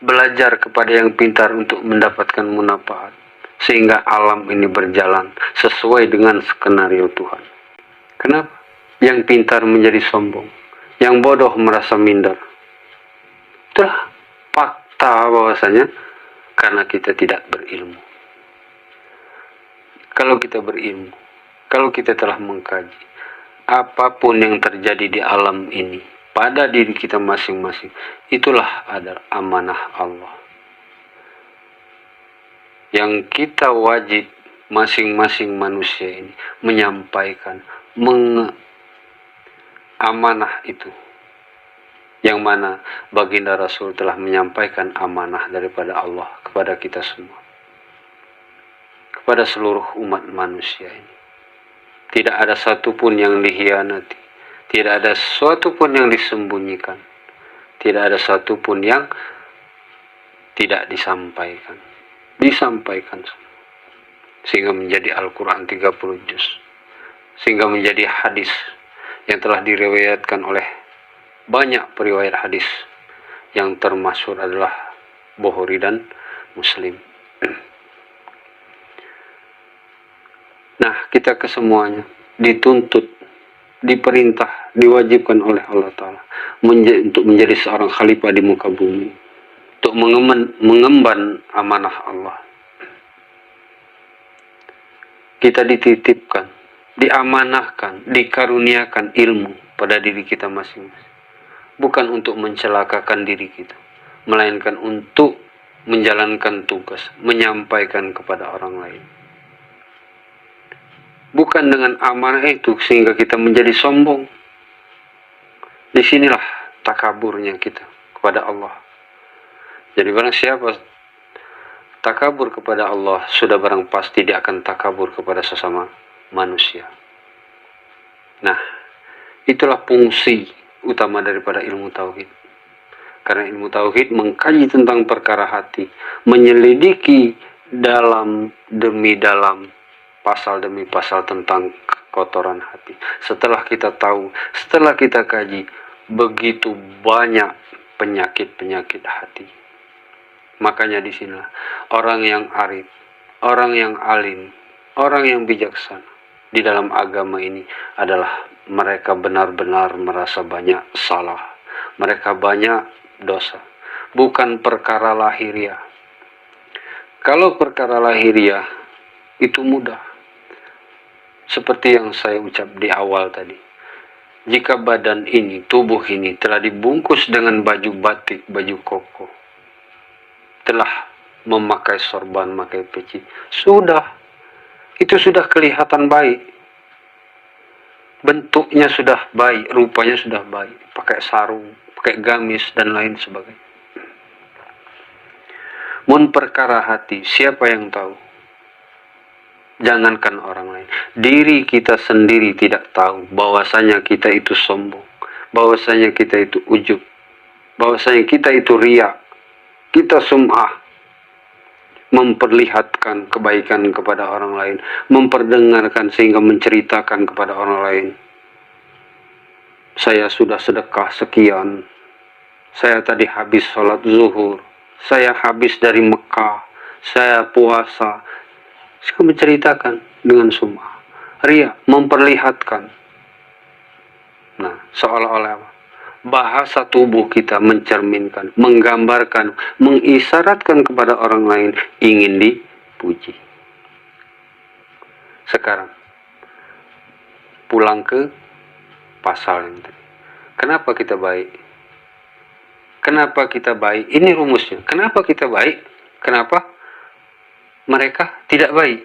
belajar kepada yang pintar untuk mendapatkan manfaat. Sehingga alam ini berjalan sesuai dengan skenario Tuhan. Kenapa? Yang pintar menjadi sombong, yang bodoh merasa minder. Itulah fakta bahwasanya karena kita tidak berilmu. Kalau kita berilmu, kalau kita telah mengkaji, apapun yang terjadi di alam ini, pada diri kita masing-masing, itulah adalah amanah Allah. Yang kita wajib masing-masing manusia ini menyampaikan amanah itu. Yang mana baginda Rasul telah menyampaikan amanah daripada Allah kepada kita semua. Kepada seluruh umat manusia ini. Tidak ada satupun yang dihianati. Tidak ada sesuatu pun yang disembunyikan. Tidak ada sesuatu pun yang tidak disampaikan. Disampaikan. Sehingga menjadi Al-Quran 30 juz. Sehingga menjadi hadis yang telah diriwayatkan oleh banyak periwayat hadis. Yang termasyhur adalah Bukhari dan Muslim. Nah, kita kesemuanya dituntut, diperintah, diwajibkan oleh Allah Ta'ala untuk menjadi seorang khalifah di muka bumi, untuk mengemban amanah Allah. Kita dititipkan, diamanahkan, dikaruniakan ilmu pada diri kita masing-masing, bukan untuk mencelakakan diri kita, melainkan untuk menjalankan tugas, menyampaikan kepada orang lain. Bukan dengan amanah itu sehingga kita menjadi sombong. Disinilah takaburnya kita kepada Allah. Jadi barang siapa takabur kepada Allah, sudah barang pasti dia akan takabur kepada sesama manusia. Nah, itulah fungsi utama daripada ilmu tauhid. Karena ilmu tauhid mengkaji tentang perkara hati, menyelidiki dalam demi dalam, pasal demi pasal tentang kotoran hati. Setelah kita tahu, setelah kita kaji, begitu banyak penyakit-penyakit hati. Makanya di sini orang yang arif, orang yang alim, orang yang bijaksana di dalam agama ini adalah mereka benar-benar merasa banyak salah. Mereka banyak dosa. Bukan perkara lahiriah. Kalau perkara lahiriah itu mudah. Seperti yang saya ucap di awal tadi. Jika badan ini, tubuh ini telah dibungkus dengan baju batik, baju koko, telah memakai sorban, memakai peci, itu sudah kelihatan baik. Bentuknya sudah baik, rupanya sudah baik, pakai sarung, pakai gamis dan lain sebagainya. Mun perkara hati, siapa yang tahu? Jangankan orang lain, diri kita sendiri tidak tahu bahwasanya kita itu sombong, bahwasanya kita itu ujub, bahwasanya kita itu riya, kita sum'ah, memperlihatkan kebaikan kepada orang lain, memperdengarkan sehingga menceritakan kepada orang lain. Saya sudah sedekah sekian, saya tadi habis sholat zuhur, saya habis dari Mekah, saya puasa. Saya menceritakan dengan sum'ah, riya, memperlihatkan. Nah, seolah-olah bahasa tubuh kita mencerminkan, menggambarkan, mengisyaratkan kepada orang lain ingin dipuji. Sekarang pulang ke pasal yang tadi. Kenapa kita baik? Kenapa kita baik? Ini rumusnya. Kenapa kita baik? Kenapa mereka tidak baik?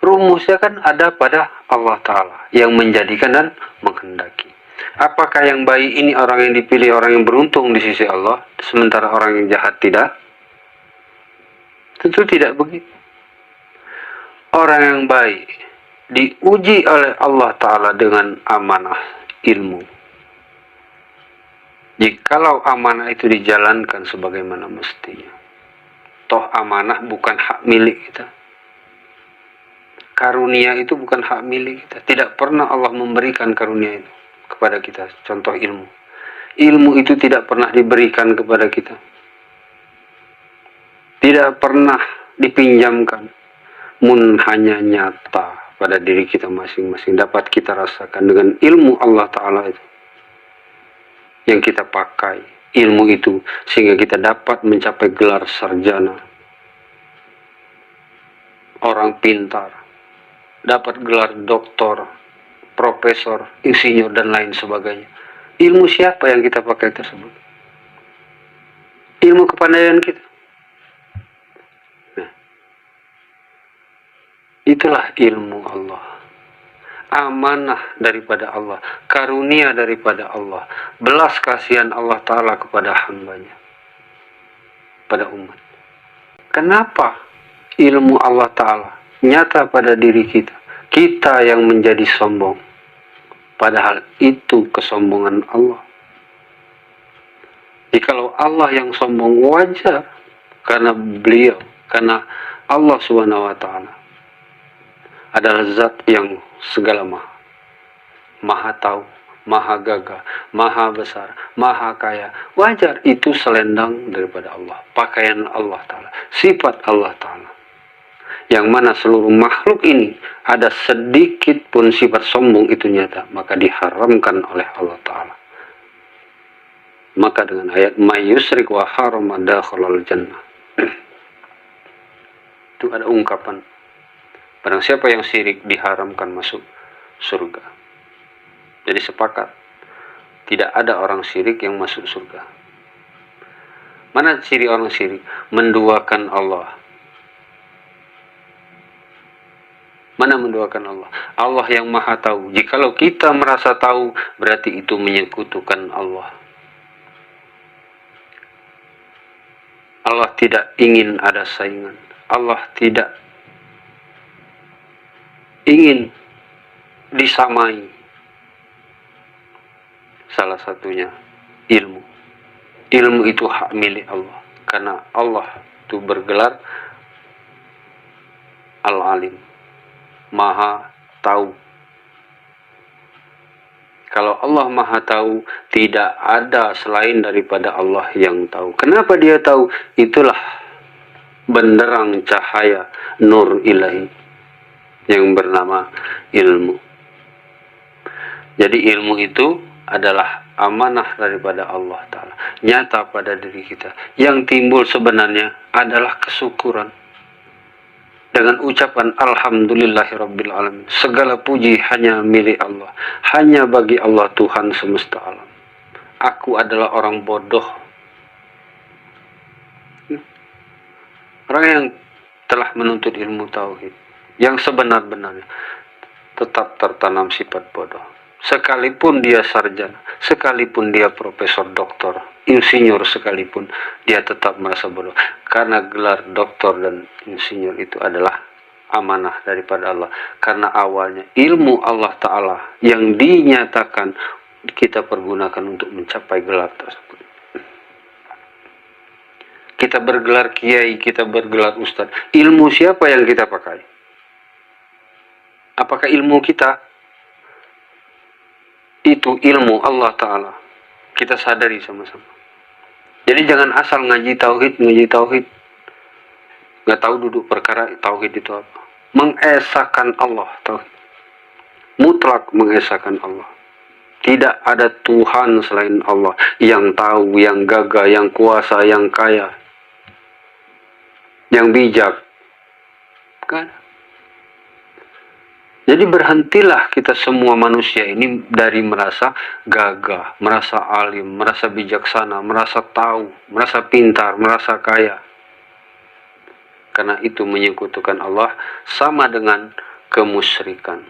Rumusnya kan ada pada Allah Ta'ala yang menjadikan dan menghendaki. Apakah yang baik ini orang yang dipilih, orang yang beruntung di sisi Allah, sementara orang yang jahat tidak? Tentu tidak begitu. Orang yang baik diuji oleh Allah Ta'ala dengan amanah ilmu. Jikalau amanah itu dijalankan sebagaimana mestinya, toh amanah bukan hak milik kita. Karunia itu bukan hak milik kita. Tidak pernah Allah memberikan karunia itu kepada kita. Contoh ilmu. Ilmu itu tidak pernah diberikan kepada kita. Tidak pernah dipinjamkan. Mun hanya nyata pada diri kita masing-masing. Dapat kita rasakan dengan ilmu Allah Ta'ala itu. Yang kita pakai. Ilmu itu sehingga kita dapat mencapai gelar sarjana, orang pintar, dapat gelar doktor, profesor, insinyur dan lain sebagainya. Ilmu siapa yang kita pakai tersebut? Ilmu kepandaian kita. Nah, itulah ilmu Allah. Amanah daripada Allah, karunia daripada Allah, belas kasihan Allah Ta'ala kepada hambanya, pada umat. Kenapa ilmu Allah Ta'ala nyata pada diri kita? Kita yang menjadi sombong, Padahal itu kesombongan Allah. Jikalau Allah yang sombong, wajar, karena beliau, karena Allah Subhanahu wa Ta'ala adalah zat yang segala maha tahu, maha gagah, maha besar, maha kaya. Wajar itu selendang daripada Allah, pakaian Allah Ta'ala, sifat Allah Ta'ala, yang mana seluruh makhluk ini ada sedikit pun sifat sombong itu nyata, maka diharamkan oleh Allah Ta'ala. Maka dengan ayat may yusrik wa harama dakhalal jannah, itu ada ungkapan barang siapa yang syirik diharamkan masuk surga. Jadi sepakat, tidak ada orang syirik yang masuk surga. Mana ciri orang syirik? Menduakan Allah. Mana menduakan Allah? Allah yang maha tahu. Jikalau kita merasa tahu, berarti itu menyekutukan Allah. Allah tidak ingin ada saingan. Allah tidak ingin disamai. Salah satunya ilmu. Ilmu itu hak milik Allah. Karena Allah itu bergelar Al-Alim, Maha Tahu. Kalau Allah Maha Tahu, tidak ada selain daripada Allah yang tahu. Kenapa dia tahu? Itulah benderang cahaya nur ilahi yang bernama ilmu. Jadi ilmu itu adalah amanah daripada Allah Ta'ala, nyata pada diri kita. Yang timbul sebenarnya adalah kesyukuran dengan ucapan alhamdulillahirabbil alamin. Segala puji hanya milik Allah, hanya bagi Allah Tuhan semesta alam. Aku adalah orang bodoh, orang yang telah menuntut ilmu tauhid yang sebenar-benarnya, tetap tertanam sifat bodoh. Sekalipun dia sarjana, sekalipun dia profesor, doktor, insinyur sekalipun, dia tetap merasa bodoh. Karena gelar doktor dan insinyur itu adalah amanah daripada Allah. Karena awalnya ilmu Allah Ta'ala yang dinyatakan kita pergunakan untuk mencapai gelar tersebut. Kita bergelar kiai, kita bergelar ustadz. Ilmu siapa yang kita pakai? Apakah ilmu kita? Itu ilmu Allah Ta'ala. Kita sadari sama-sama. Jadi jangan asal ngaji tauhid. Nggak tahu duduk perkara tauhid itu apa. Mengesahkan Allah tauhid. Mutlak mengesahkan Allah. Tidak ada Tuhan selain Allah yang tahu, yang gagah, yang kuasa, yang kaya, yang bijak. Kan? Jadi berhentilah kita semua manusia ini dari merasa gagah, merasa alim, merasa bijaksana, merasa tahu, merasa pintar, merasa kaya. Karena itu menyekutukan Allah sama dengan kemusyrikan.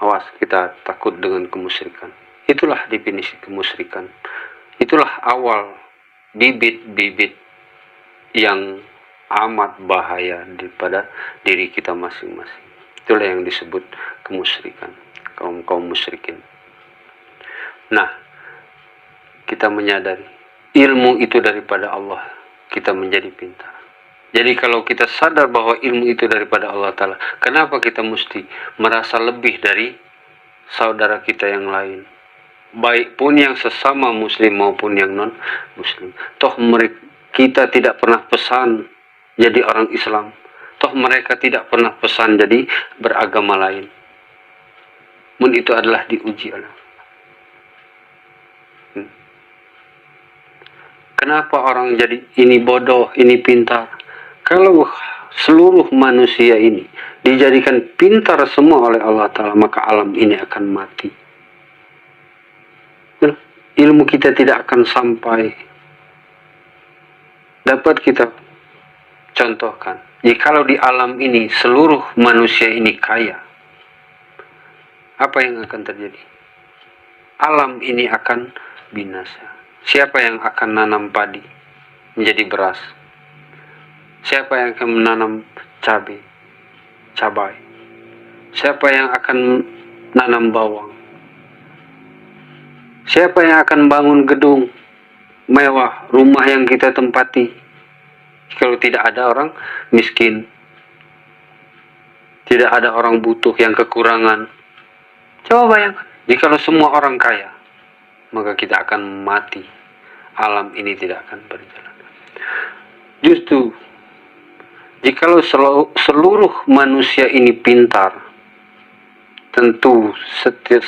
Awas, kita takut dengan kemusyrikan. Itulah definisi kemusyrikan. Itulah awal bibit-bibit yang amat bahaya daripada diri kita masing-masing. Itulah yang disebut kemusyrikan, kaum musyrikin. Nah, kita menyadari ilmu itu daripada Allah, kita menjadi pintar. Jadi kalau kita sadar bahwa ilmu itu daripada Allah Ta'ala, kenapa kita mesti merasa lebih dari saudara kita yang lain? Baik pun yang sesama muslim maupun yang non muslim. Toh kita tidak pernah pesan jadi orang Islam. Toh mereka tidak pernah pesan jadi beragama lain. Itu adalah diuji Allah. Kenapa orang jadi ini bodoh, ini pintar? Kalau seluruh manusia ini dijadikan pintar semua oleh Allah Ta'ala, maka alam ini akan mati. Ilmu kita tidak akan sampai. Dapat kita contohkan. Jikalau di alam ini seluruh manusia ini kaya, apa yang akan terjadi? Alam ini akan binasa. Siapa yang akan nanam padi menjadi beras? Siapa yang akan menanam cabai? Siapa yang akan nanam bawang? Siapa yang akan bangun gedung mewah, rumah yang kita tempati, kalau tidak ada orang miskin, tidak ada orang butuh yang kekurangan? Coba bayangkan, jikalau semua orang kaya, maka kita akan mati. Alam ini tidak akan berjalan. Justru, jikalau seluruh manusia ini pintar, tentu setiap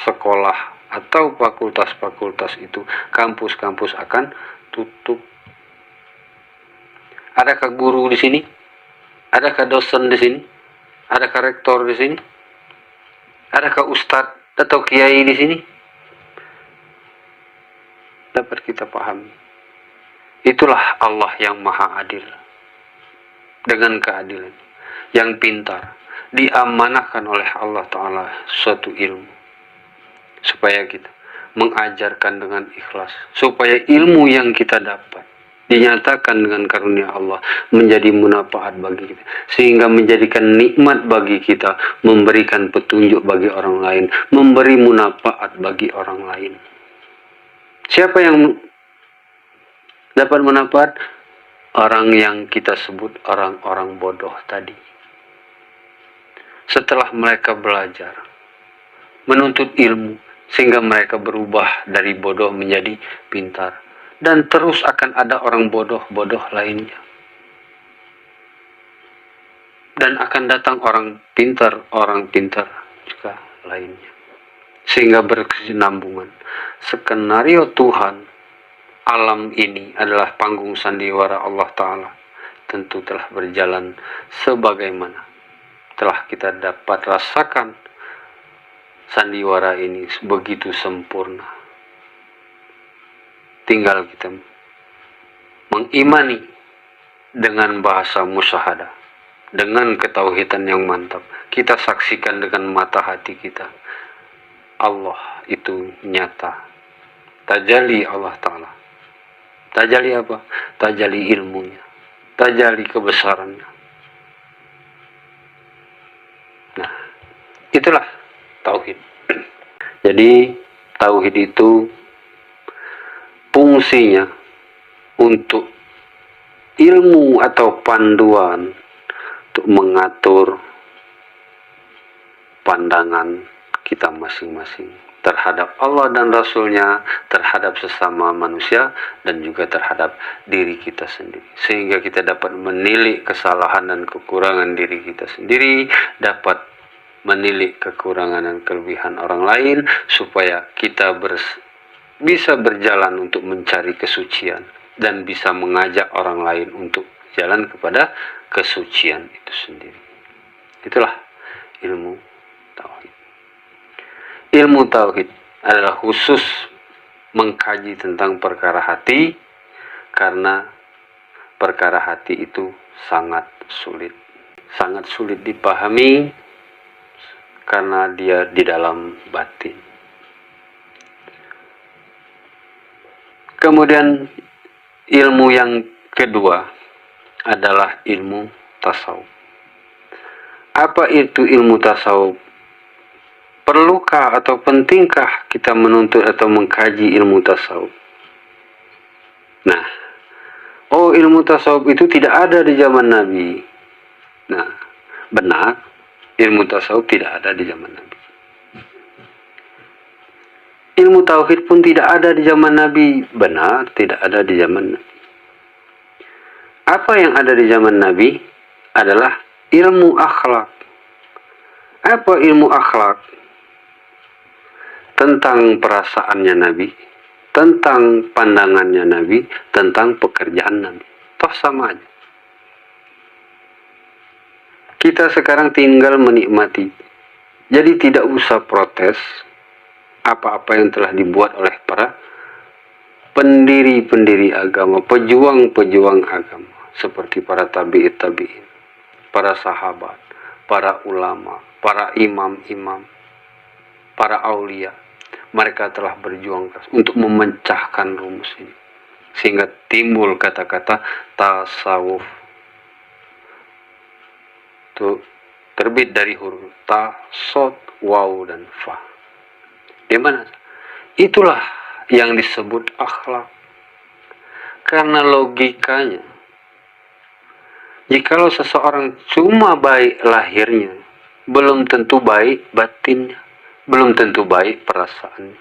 sekolah atau fakultas-fakultas itu, kampus-kampus akan tutup. Adakah guru di sini? Adakah dosen di sini? Adakah rektor di sini? Adakah ustadz atau kiai di sini? Dapat kita pahami. Itulah Allah yang maha adil. Dengan keadilan, yang pintar, diamanahkan oleh Allah Ta'ala suatu ilmu, supaya kita mengajarkan dengan ikhlas, supaya ilmu yang kita dapat dinyatakan dengan karunia Allah menjadi munafaat bagi kita, sehingga menjadikan nikmat bagi kita, memberikan petunjuk bagi orang lain, memberi munafaat bagi orang lain. Siapa yang dapat manfaat? Orang yang kita sebut orang-orang bodoh tadi. Setelah mereka belajar, menuntut ilmu, sehingga mereka berubah dari bodoh menjadi pintar. Dan terus akan ada orang bodoh-bodoh lainnya. Dan akan datang orang pintar juga lainnya. Sehingga berkesinambungan. Skenario Tuhan, alam ini adalah panggung sandiwara Allah Ta'ala, tentu telah berjalan sebagaimana telah kita dapat rasakan. Sandiwara ini begitu sempurna. Tinggal kita mengimani dengan bahasa musyahadah, dengan ketauhidan yang mantap. Kita saksikan dengan mata hati kita, Allah itu nyata. Tajalli Allah Ta'ala. Tajalli apa? Tajalli ilmunya, tajalli kebesarannya. Nah, itulah tauhid. Jadi tauhid itu fungsinya untuk ilmu atau panduan untuk mengatur pandangan kita masing-masing terhadap Allah dan Rasul-Nya, terhadap sesama manusia, dan juga terhadap diri kita sendiri. Sehingga kita dapat menilik kesalahan dan kekurangan diri kita sendiri, dapat menilik kekurangan dan kelebihan orang lain, supaya kita bisa berjalan untuk mencari kesucian, dan bisa mengajak orang lain untuk jalan kepada kesucian itu sendiri. Itulah ilmu tauhid. Ilmu tauhid adalah khusus mengkaji tentang perkara hati, karena perkara hati itu sangat sulit dipahami, karena dia di dalam batin. Kemudian ilmu yang kedua adalah ilmu tasawuf. Apa itu ilmu tasawuf? Perlukah atau pentingkah kita menuntut atau mengkaji ilmu tasawuf? Nah, ilmu tasawuf itu tidak ada di zaman Nabi. Nah, benar, ilmu tasawuf tidak ada di zaman Nabi. Ilmu tauhid pun tidak ada di zaman Nabi. Benar, tidak ada di zaman Nabi. Apa yang ada di zaman Nabi adalah ilmu akhlak. Apa ilmu akhlak? Tentang perasaannya Nabi, tentang pandangannya Nabi, tentang pekerjaan Nabi. Toh sama aja. Kita sekarang tinggal menikmati. Jadi tidak usah protes apa-apa yang telah dibuat oleh para pendiri-pendiri agama, pejuang-pejuang agama, seperti para tabi'in, para sahabat, para ulama, para imam-imam, para aulia. Mereka telah berjuang keras untuk memecahkan rumus ini, sehingga timbul kata-kata tasawuf. Itu terbit dari huruf ta, sod, waw, dan fa. Di mana? Itulah yang disebut akhlak. Karena logikanya, jikalau seseorang cuma baik lahirnya, belum tentu baik batinnya, belum tentu baik perasaannya.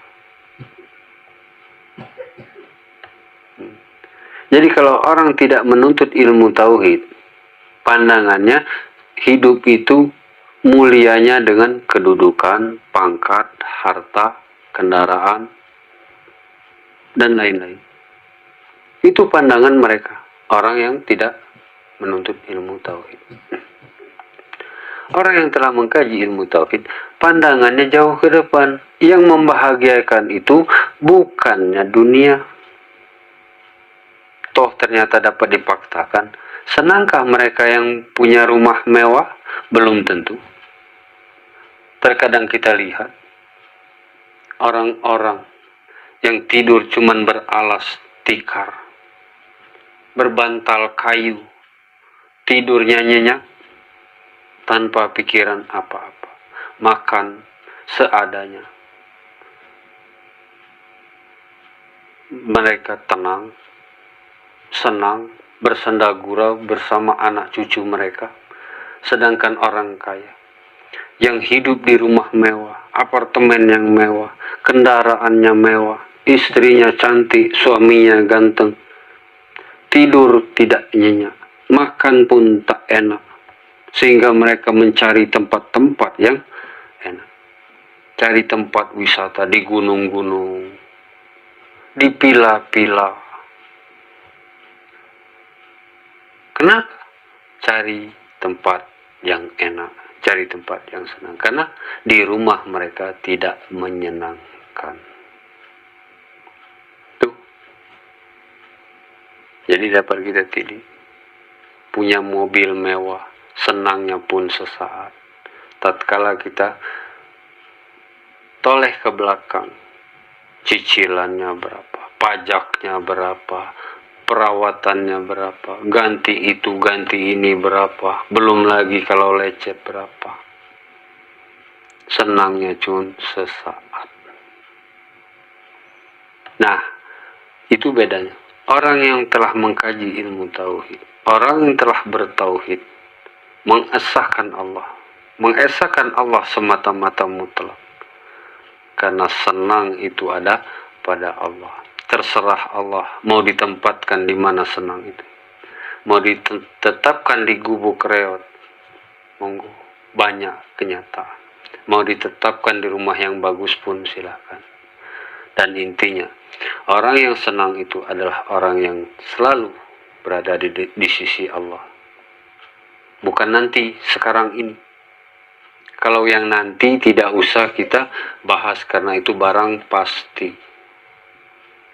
Jadi kalau orang tidak menuntut ilmu tauhid, pandangannya hidup itu mulianya dengan kedudukan, pangkat, harta, kendaraan, dan lain-lain. Itu pandangan mereka, orang yang tidak menuntut ilmu tauhid. Orang yang telah mengkaji ilmu tauhid, pandangannya jauh ke depan. Yang membahagiakan itu bukannya dunia. Toh ternyata dapat dipaksakan. Senangkah mereka yang punya rumah mewah? Belum tentu. Terkadang kita lihat orang-orang yang tidur cuman beralas tikar, berbantal kayu, tidurnya nyenyak, tanpa pikiran apa-apa, makan seadanya. Mereka tenang, senang, bersenda gurau bersama anak cucu mereka. Sedangkan orang kaya yang hidup di rumah mewah, apartemen yang mewah, kendaraannya mewah, istrinya cantik, suaminya ganteng, tidur tidak nyenyak, makan pun tak enak, sehingga mereka mencari tempat-tempat yang enak. Cari tempat wisata di gunung-gunung, di pila-pila. Kenapa? Cari tempat yang enak, cari tempat yang senang. Karena di rumah mereka tidak menyenangkan. Tuh. Jadi dapat kita tilik. Punya mobil mewah, senangnya pun sesaat. Tatkala kita toleh ke belakang, cicilannya berapa, pajaknya berapa, perawatannya berapa, ganti itu, ganti ini berapa, belum lagi kalau lecet berapa. Senangnya cuma sesaat. Nah, itu bedanya. Orang yang telah mengkaji ilmu tauhid, orang yang telah bertauhid, mengesahkan Allah semata-mata mutlak. Karena senang itu ada pada Allah. Terserah Allah mau ditempatkan di mana senang itu. Mau ditetapkan di gubuk reot, monggo, banyak kenyataan. Mau ditetapkan di rumah yang bagus pun silakan. Dan intinya, orang yang senang itu adalah orang yang selalu berada di sisi Allah. Bukan nanti, sekarang ini. Kalau yang nanti tidak usah kita bahas karena itu barang pasti.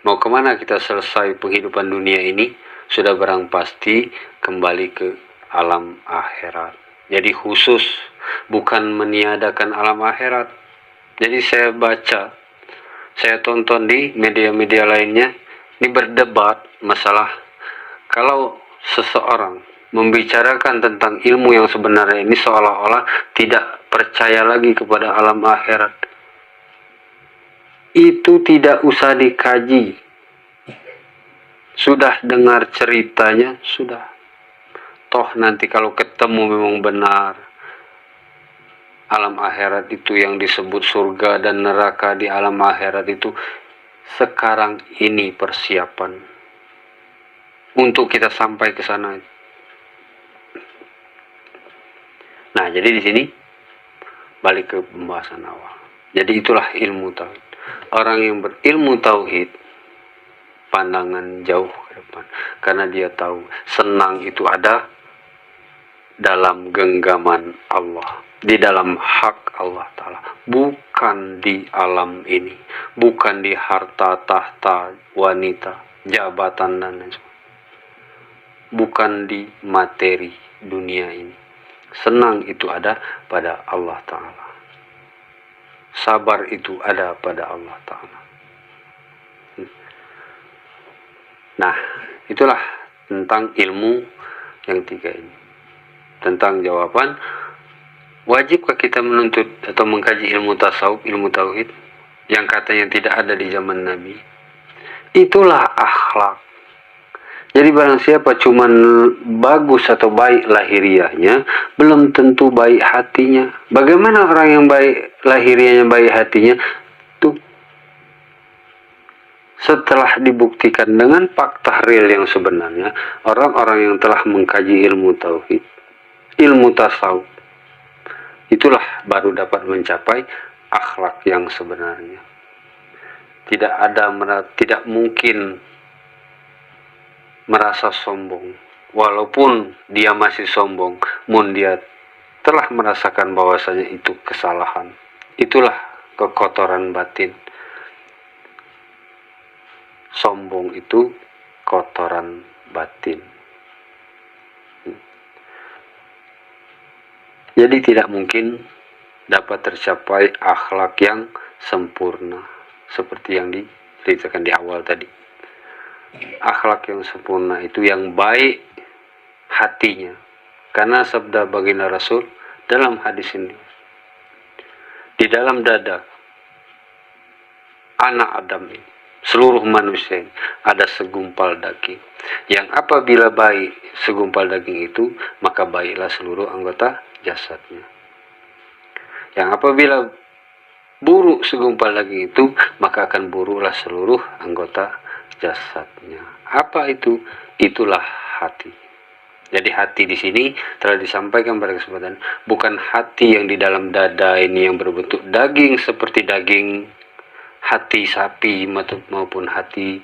Mau kemana kita selesai penghidupan dunia ini? Sudah barang pasti kembali ke alam akhirat. Jadi khusus bukan meniadakan alam akhirat. Jadi saya baca, saya tonton di media-media lainnya, ini berdebat masalah kalau seseorang membicarakan tentang ilmu yang sebenarnya ini seolah-olah tidak percaya lagi kepada alam akhirat. Itu tidak usah dikaji. Sudah dengar ceritanya, sudah. Toh nanti kalau ketemu memang benar. Alam akhirat itu yang disebut surga dan neraka di alam akhirat itu sekarang ini persiapan untuk kita sampai ke sana. Nah, jadi di sini balik ke pembahasan awal. Jadi itulah ilmu tauhid. Orang yang berilmu tauhid pandangan jauh ke depan karena dia tahu senang itu ada dalam genggaman Allah, di dalam hak Allah Ta'ala, bukan di alam ini, bukan di harta, tahta, wanita, jabatan dan lain sebagainya, bukan di materi dunia ini. Senang itu ada pada Allah Ta'ala, sabar itu ada pada Allah Ta'ala. Nah, itulah tentang ilmu yang tiga ini. Tentang jawaban, wajibkah kita menuntut atau mengkaji ilmu tasawuf, ilmu tauhid? yang katanya tidak ada di zaman Nabi. Itulah akhlak. Jadi barang siapa cuman bagus atau baik lahiriahnya, belum tentu baik hatinya. Bagaimana orang yang baik lahiriahnya, baik hatinya? Tuh, setelah dibuktikan dengan fakta real yang sebenarnya, orang-orang yang telah mengkaji ilmu tauhid, ilmu tasawuf, itulah baru dapat mencapai akhlak yang sebenarnya. Tidak mungkin merasa sombong, walaupun dia masih sombong, dia telah merasakan bahwasanya itu kesalahan. Itulah kekotoran batin. Sombong itu kotoran batin. Jadi tidak mungkin dapat tercapai akhlak yang sempurna seperti yang diceritakan di awal tadi. Akhlak yang sempurna itu yang baik hatinya, karena sabda baginda Rasul dalam hadis ini, di dalam dada anak Adam ini, seluruh manusia ini, ada segumpal daging, yang apabila baik segumpal daging itu, maka baiklah seluruh anggota jasadnya. Yang apabila buruk segumpal daging itu, maka akan buruklah seluruh anggota jasadnya. Apa itu? Itulah hati. Jadi hati di sini telah disampaikan pada kesempatan, bukan hati yang di dalam dada ini yang berbentuk daging seperti daging hati sapi maupun hati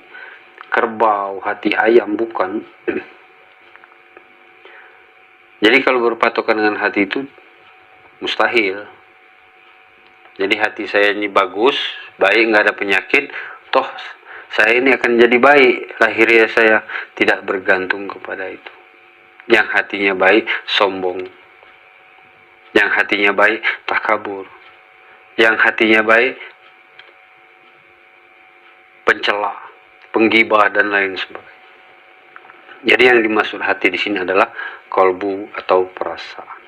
kerbau, hati ayam, bukan. Jadi kalau berpatokan dengan hati itu mustahil. Jadi hati saya ini bagus, baik, nggak ada penyakit, toh saya ini akan jadi baik, lahiriah saya tidak bergantung kepada itu. Yang hatinya baik, sombong. Yang hatinya baik, takabur. Yang hatinya baik, pencela, penggibah, dan lain sebagainya. Jadi yang dimaksud hati di sini adalah kolbu atau perasaan.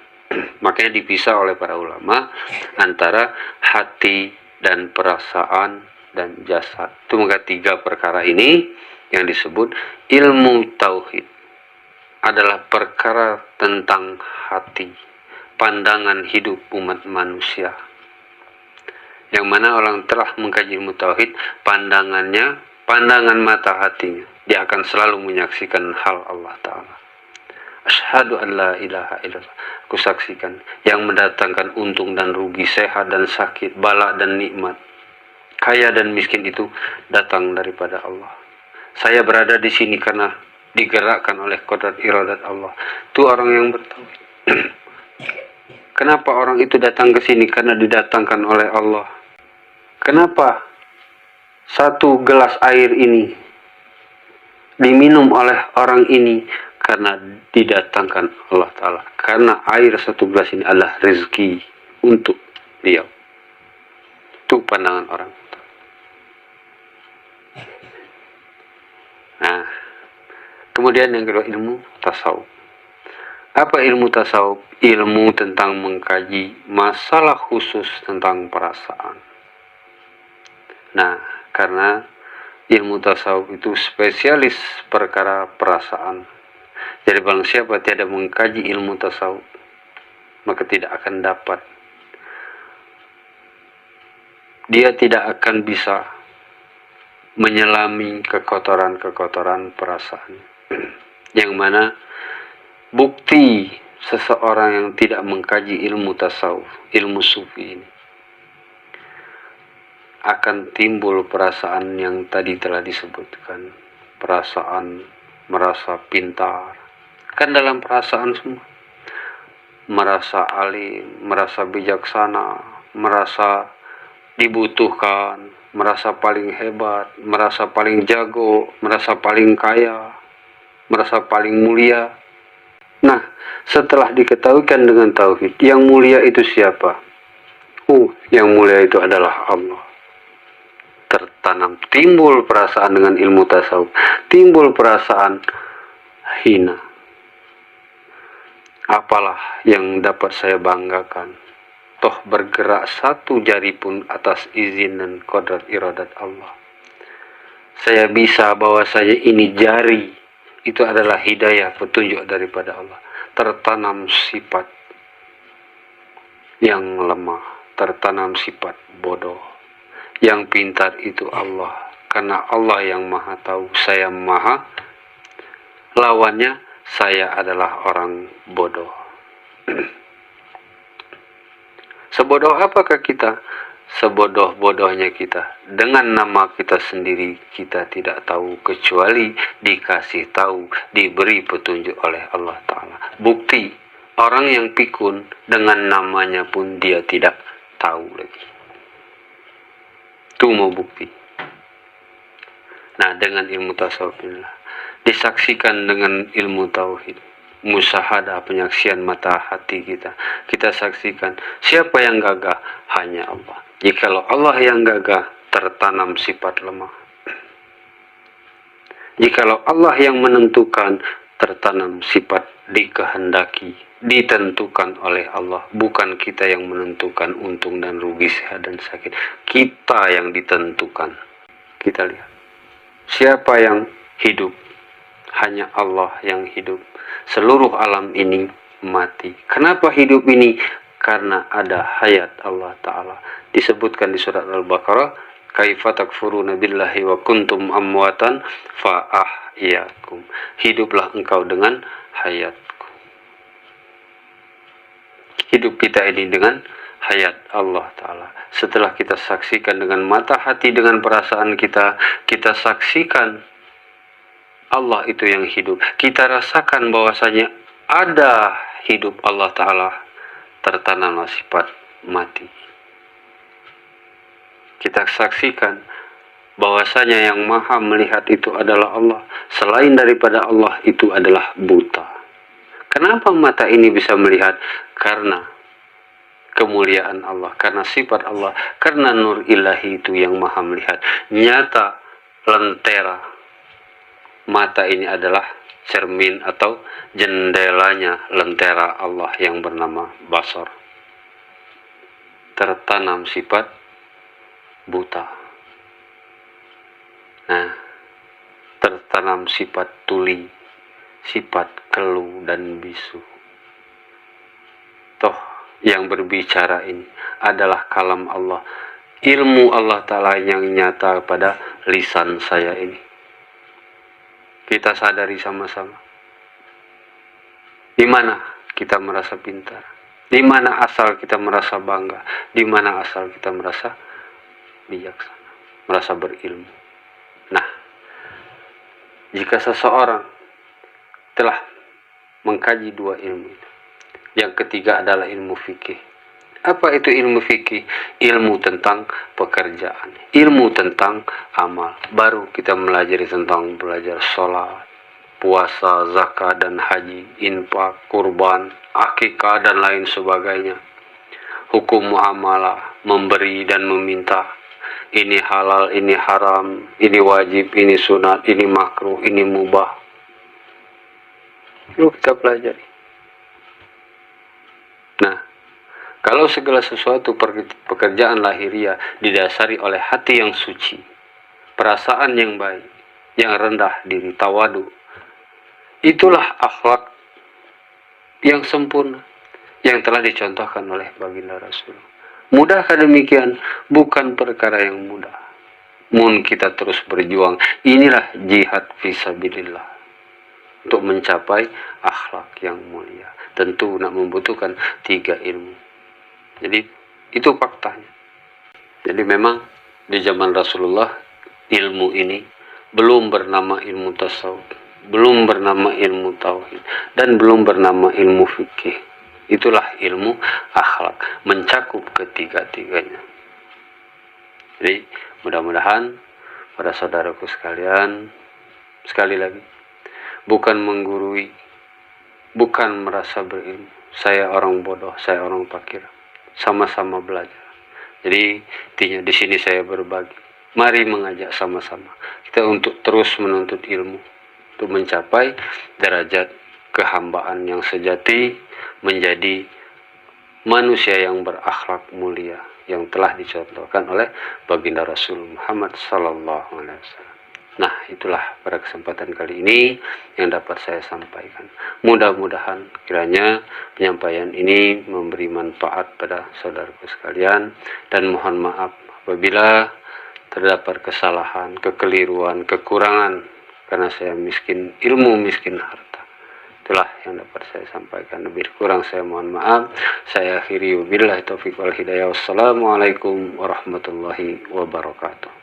Makanya dipisah oleh para ulama antara hati dan perasaan dan jasad. Itu maka tiga perkara ini yang disebut ilmu tauhid adalah perkara tentang hati, pandangan hidup umat manusia. Yang mana orang telah mengkaji ilmu tauhid, pandangan mata hatinya, dia akan selalu menyaksikan hal Allah Ta'ala. Asyhadu an la ilaha illallah, aku saksikan yang mendatangkan untung dan rugi, sehat dan sakit, bala dan nikmat, kaya dan miskin itu datang daripada Allah. Saya berada di sini karena digerakkan oleh kodrat iradat Allah. Itu orang yang bertauhid. Kenapa orang itu datang ke sini? Karena didatangkan oleh Allah. Kenapa satu gelas air ini diminum oleh orang ini? Karena didatangkan Allah Ta'ala. Karena air satu gelas ini adalah rezeki untuk dia. Itu pandangan orang. Nah, kemudian yang kedua, ilmu tasawuf. Apa ilmu tasawuf? Ilmu tentang mengkaji masalah khusus tentang perasaan. Nah, karena ilmu tasawuf itu spesialis perkara perasaan. Jadi barang siapa tiada mengkaji ilmu tasawuf, maka tidak akan dapat. Dia tidak akan bisa menyelami kekotoran-kekotoran perasaan. Yang mana bukti seseorang yang tidak mengkaji ilmu tasawuf, ilmu sufi ini, akan timbul perasaan yang tadi telah disebutkan. Perasaan merasa pintar. Kan dalam perasaan semua. Merasa alim, merasa bijaksana, merasa dibutuhkan, merasa paling hebat, merasa paling jago, merasa paling kaya, merasa paling mulia. Nah, setelah diketahuikan dengan tauhid, yang mulia itu siapa? Yang mulia itu adalah Allah. Tertanam, timbul perasaan dengan ilmu tasawuf, timbul perasaan hina. Apalah yang dapat saya banggakan? toh bergerak satu jari pun atas izin dan kodrat iradat Allah. Saya bisa bahwasanya ini jari itu adalah hidayah, petunjuk daripada Allah. Tertanam sifat yang lemah, tertanam sifat bodoh. Yang pintar itu Allah, karena Allah yang maha tahu, saya maha. Lawannya, saya adalah orang bodoh. Sebodoh apakah kita? Sebodoh-bodohnya kita. Dengan nama kita sendiri, kita tidak tahu, kecuali dikasih tahu, diberi petunjuk oleh Allah Ta'ala. Bukti, orang yang pikun dengan namanya pun dia tidak tahu lagi. Itu mau bukti. Nah, dengan ilmu tasawuf inilah disaksikan dengan ilmu tauhid, musyahadah, penyaksian mata hati kita. Kita saksikan siapa yang gagah, hanya Allah. Jikalau Allah yang gagah, tertanam sifat lemah. Jikalau Allah yang menentukan, tertanam sifat dikehendaki, ditentukan oleh Allah. Bukan kita yang menentukan untung dan rugi, sehat dan sakit. Kita yang ditentukan. Kita lihat siapa yang hidup, hanya Allah yang hidup. Seluruh alam ini mati. Kenapa hidup ini? Karena ada hayat Allah Ta'ala. Disebutkan di surat Al-Baqarah, kaifa takfuruna billahi wa kuntum amwatan fa ahyakum. Hiduplah engkau dengan hayatku. Hidup kita ini dengan hayat Allah Ta'ala. Setelah kita saksikan dengan mata hati, dengan perasaan kita, kita saksikan Allah itu yang hidup. Kita rasakan bahwasanya ada hidup Allah Ta'ala, tertanamlah sifat mati. Kita saksikan bahwasanya yang maha melihat itu adalah Allah. Selain daripada Allah itu adalah buta. Kenapa mata ini bisa melihat? Karena kemuliaan Allah, karena sifat Allah, karena nur ilahi itu yang maha melihat. Nyata, lentera mata ini adalah cermin atau jendelanya lentera Allah yang bernama basar. Tertanam sifat buta. Nah, tertanam sifat tuli, sifat keluh dan bisu. Toh yang berbicara ini adalah kalam Allah, ilmu Allah Ta'ala yang nyata pada lisan saya ini. Kita sadari sama-sama. Di mana kita merasa pintar? Di mana asal kita merasa bangga? Di mana asal kita merasa bijaksana, merasa berilmu? Nah, jika seseorang telah mengkaji dua ilmu itu, yang ketiga adalah ilmu fikih. Apa itu ilmu fikih? Ilmu tentang pekerjaan, ilmu tentang amal. Baru kita belajar sholat, puasa, zakat dan haji, infak, kurban, akikah dan lain sebagainya. Hukum muamalah, memberi dan meminta. Ini halal, ini haram, ini wajib, ini sunat, ini makruh, ini mubah. Yuk kita pelajari. Nah, kalau segala sesuatu pekerjaan lahiriah didasari oleh hati yang suci, perasaan yang baik, yang rendah diri, tawadu, itulah akhlak yang sempurna yang telah dicontohkan oleh baginda Rasul. Mudahkah demikian? Bukan perkara yang mudah. Mun kita terus berjuang, inilah jihad fisabilillah untuk mencapai akhlak yang mulia. Tentu nak membutuhkan 3 ilmu. Jadi itu faktanya. Jadi memang di zaman Rasulullah ilmu ini belum bernama ilmu tasawuf, belum bernama ilmu tauhid, dan belum bernama ilmu fikih. Itulah ilmu akhlak, mencakup ketiga-tiganya. Jadi mudah-mudahan para saudaraku sekalian, sekali lagi, bukan menggurui, bukan merasa berilmu, saya orang bodoh, saya orang fakir, sama-sama belajar. Jadi intinya di sini saya berbagi. Mari mengajak sama-sama kita untuk terus menuntut ilmu, untuk mencapai derajat kehambaan yang sejati, menjadi manusia yang berakhlak mulia yang telah dicontohkan oleh baginda Rasul Muhammad sallallahu alaihi wasallam. Nah, itulah pada kesempatan kali ini yang dapat saya sampaikan. Mudah-mudahan kiranya penyampaian ini memberi manfaat pada saudaraku sekalian, dan mohon maaf apabila terdapat kesalahan, kekeliruan, kekurangan, karena saya miskin ilmu, miskin harta. Itulah yang dapat saya sampaikan. Lebih kurang saya mohon maaf. Saya akhiri wabillahi taufiq wal hidayah. Wassalamualaikum warahmatullahi wabarakatuh.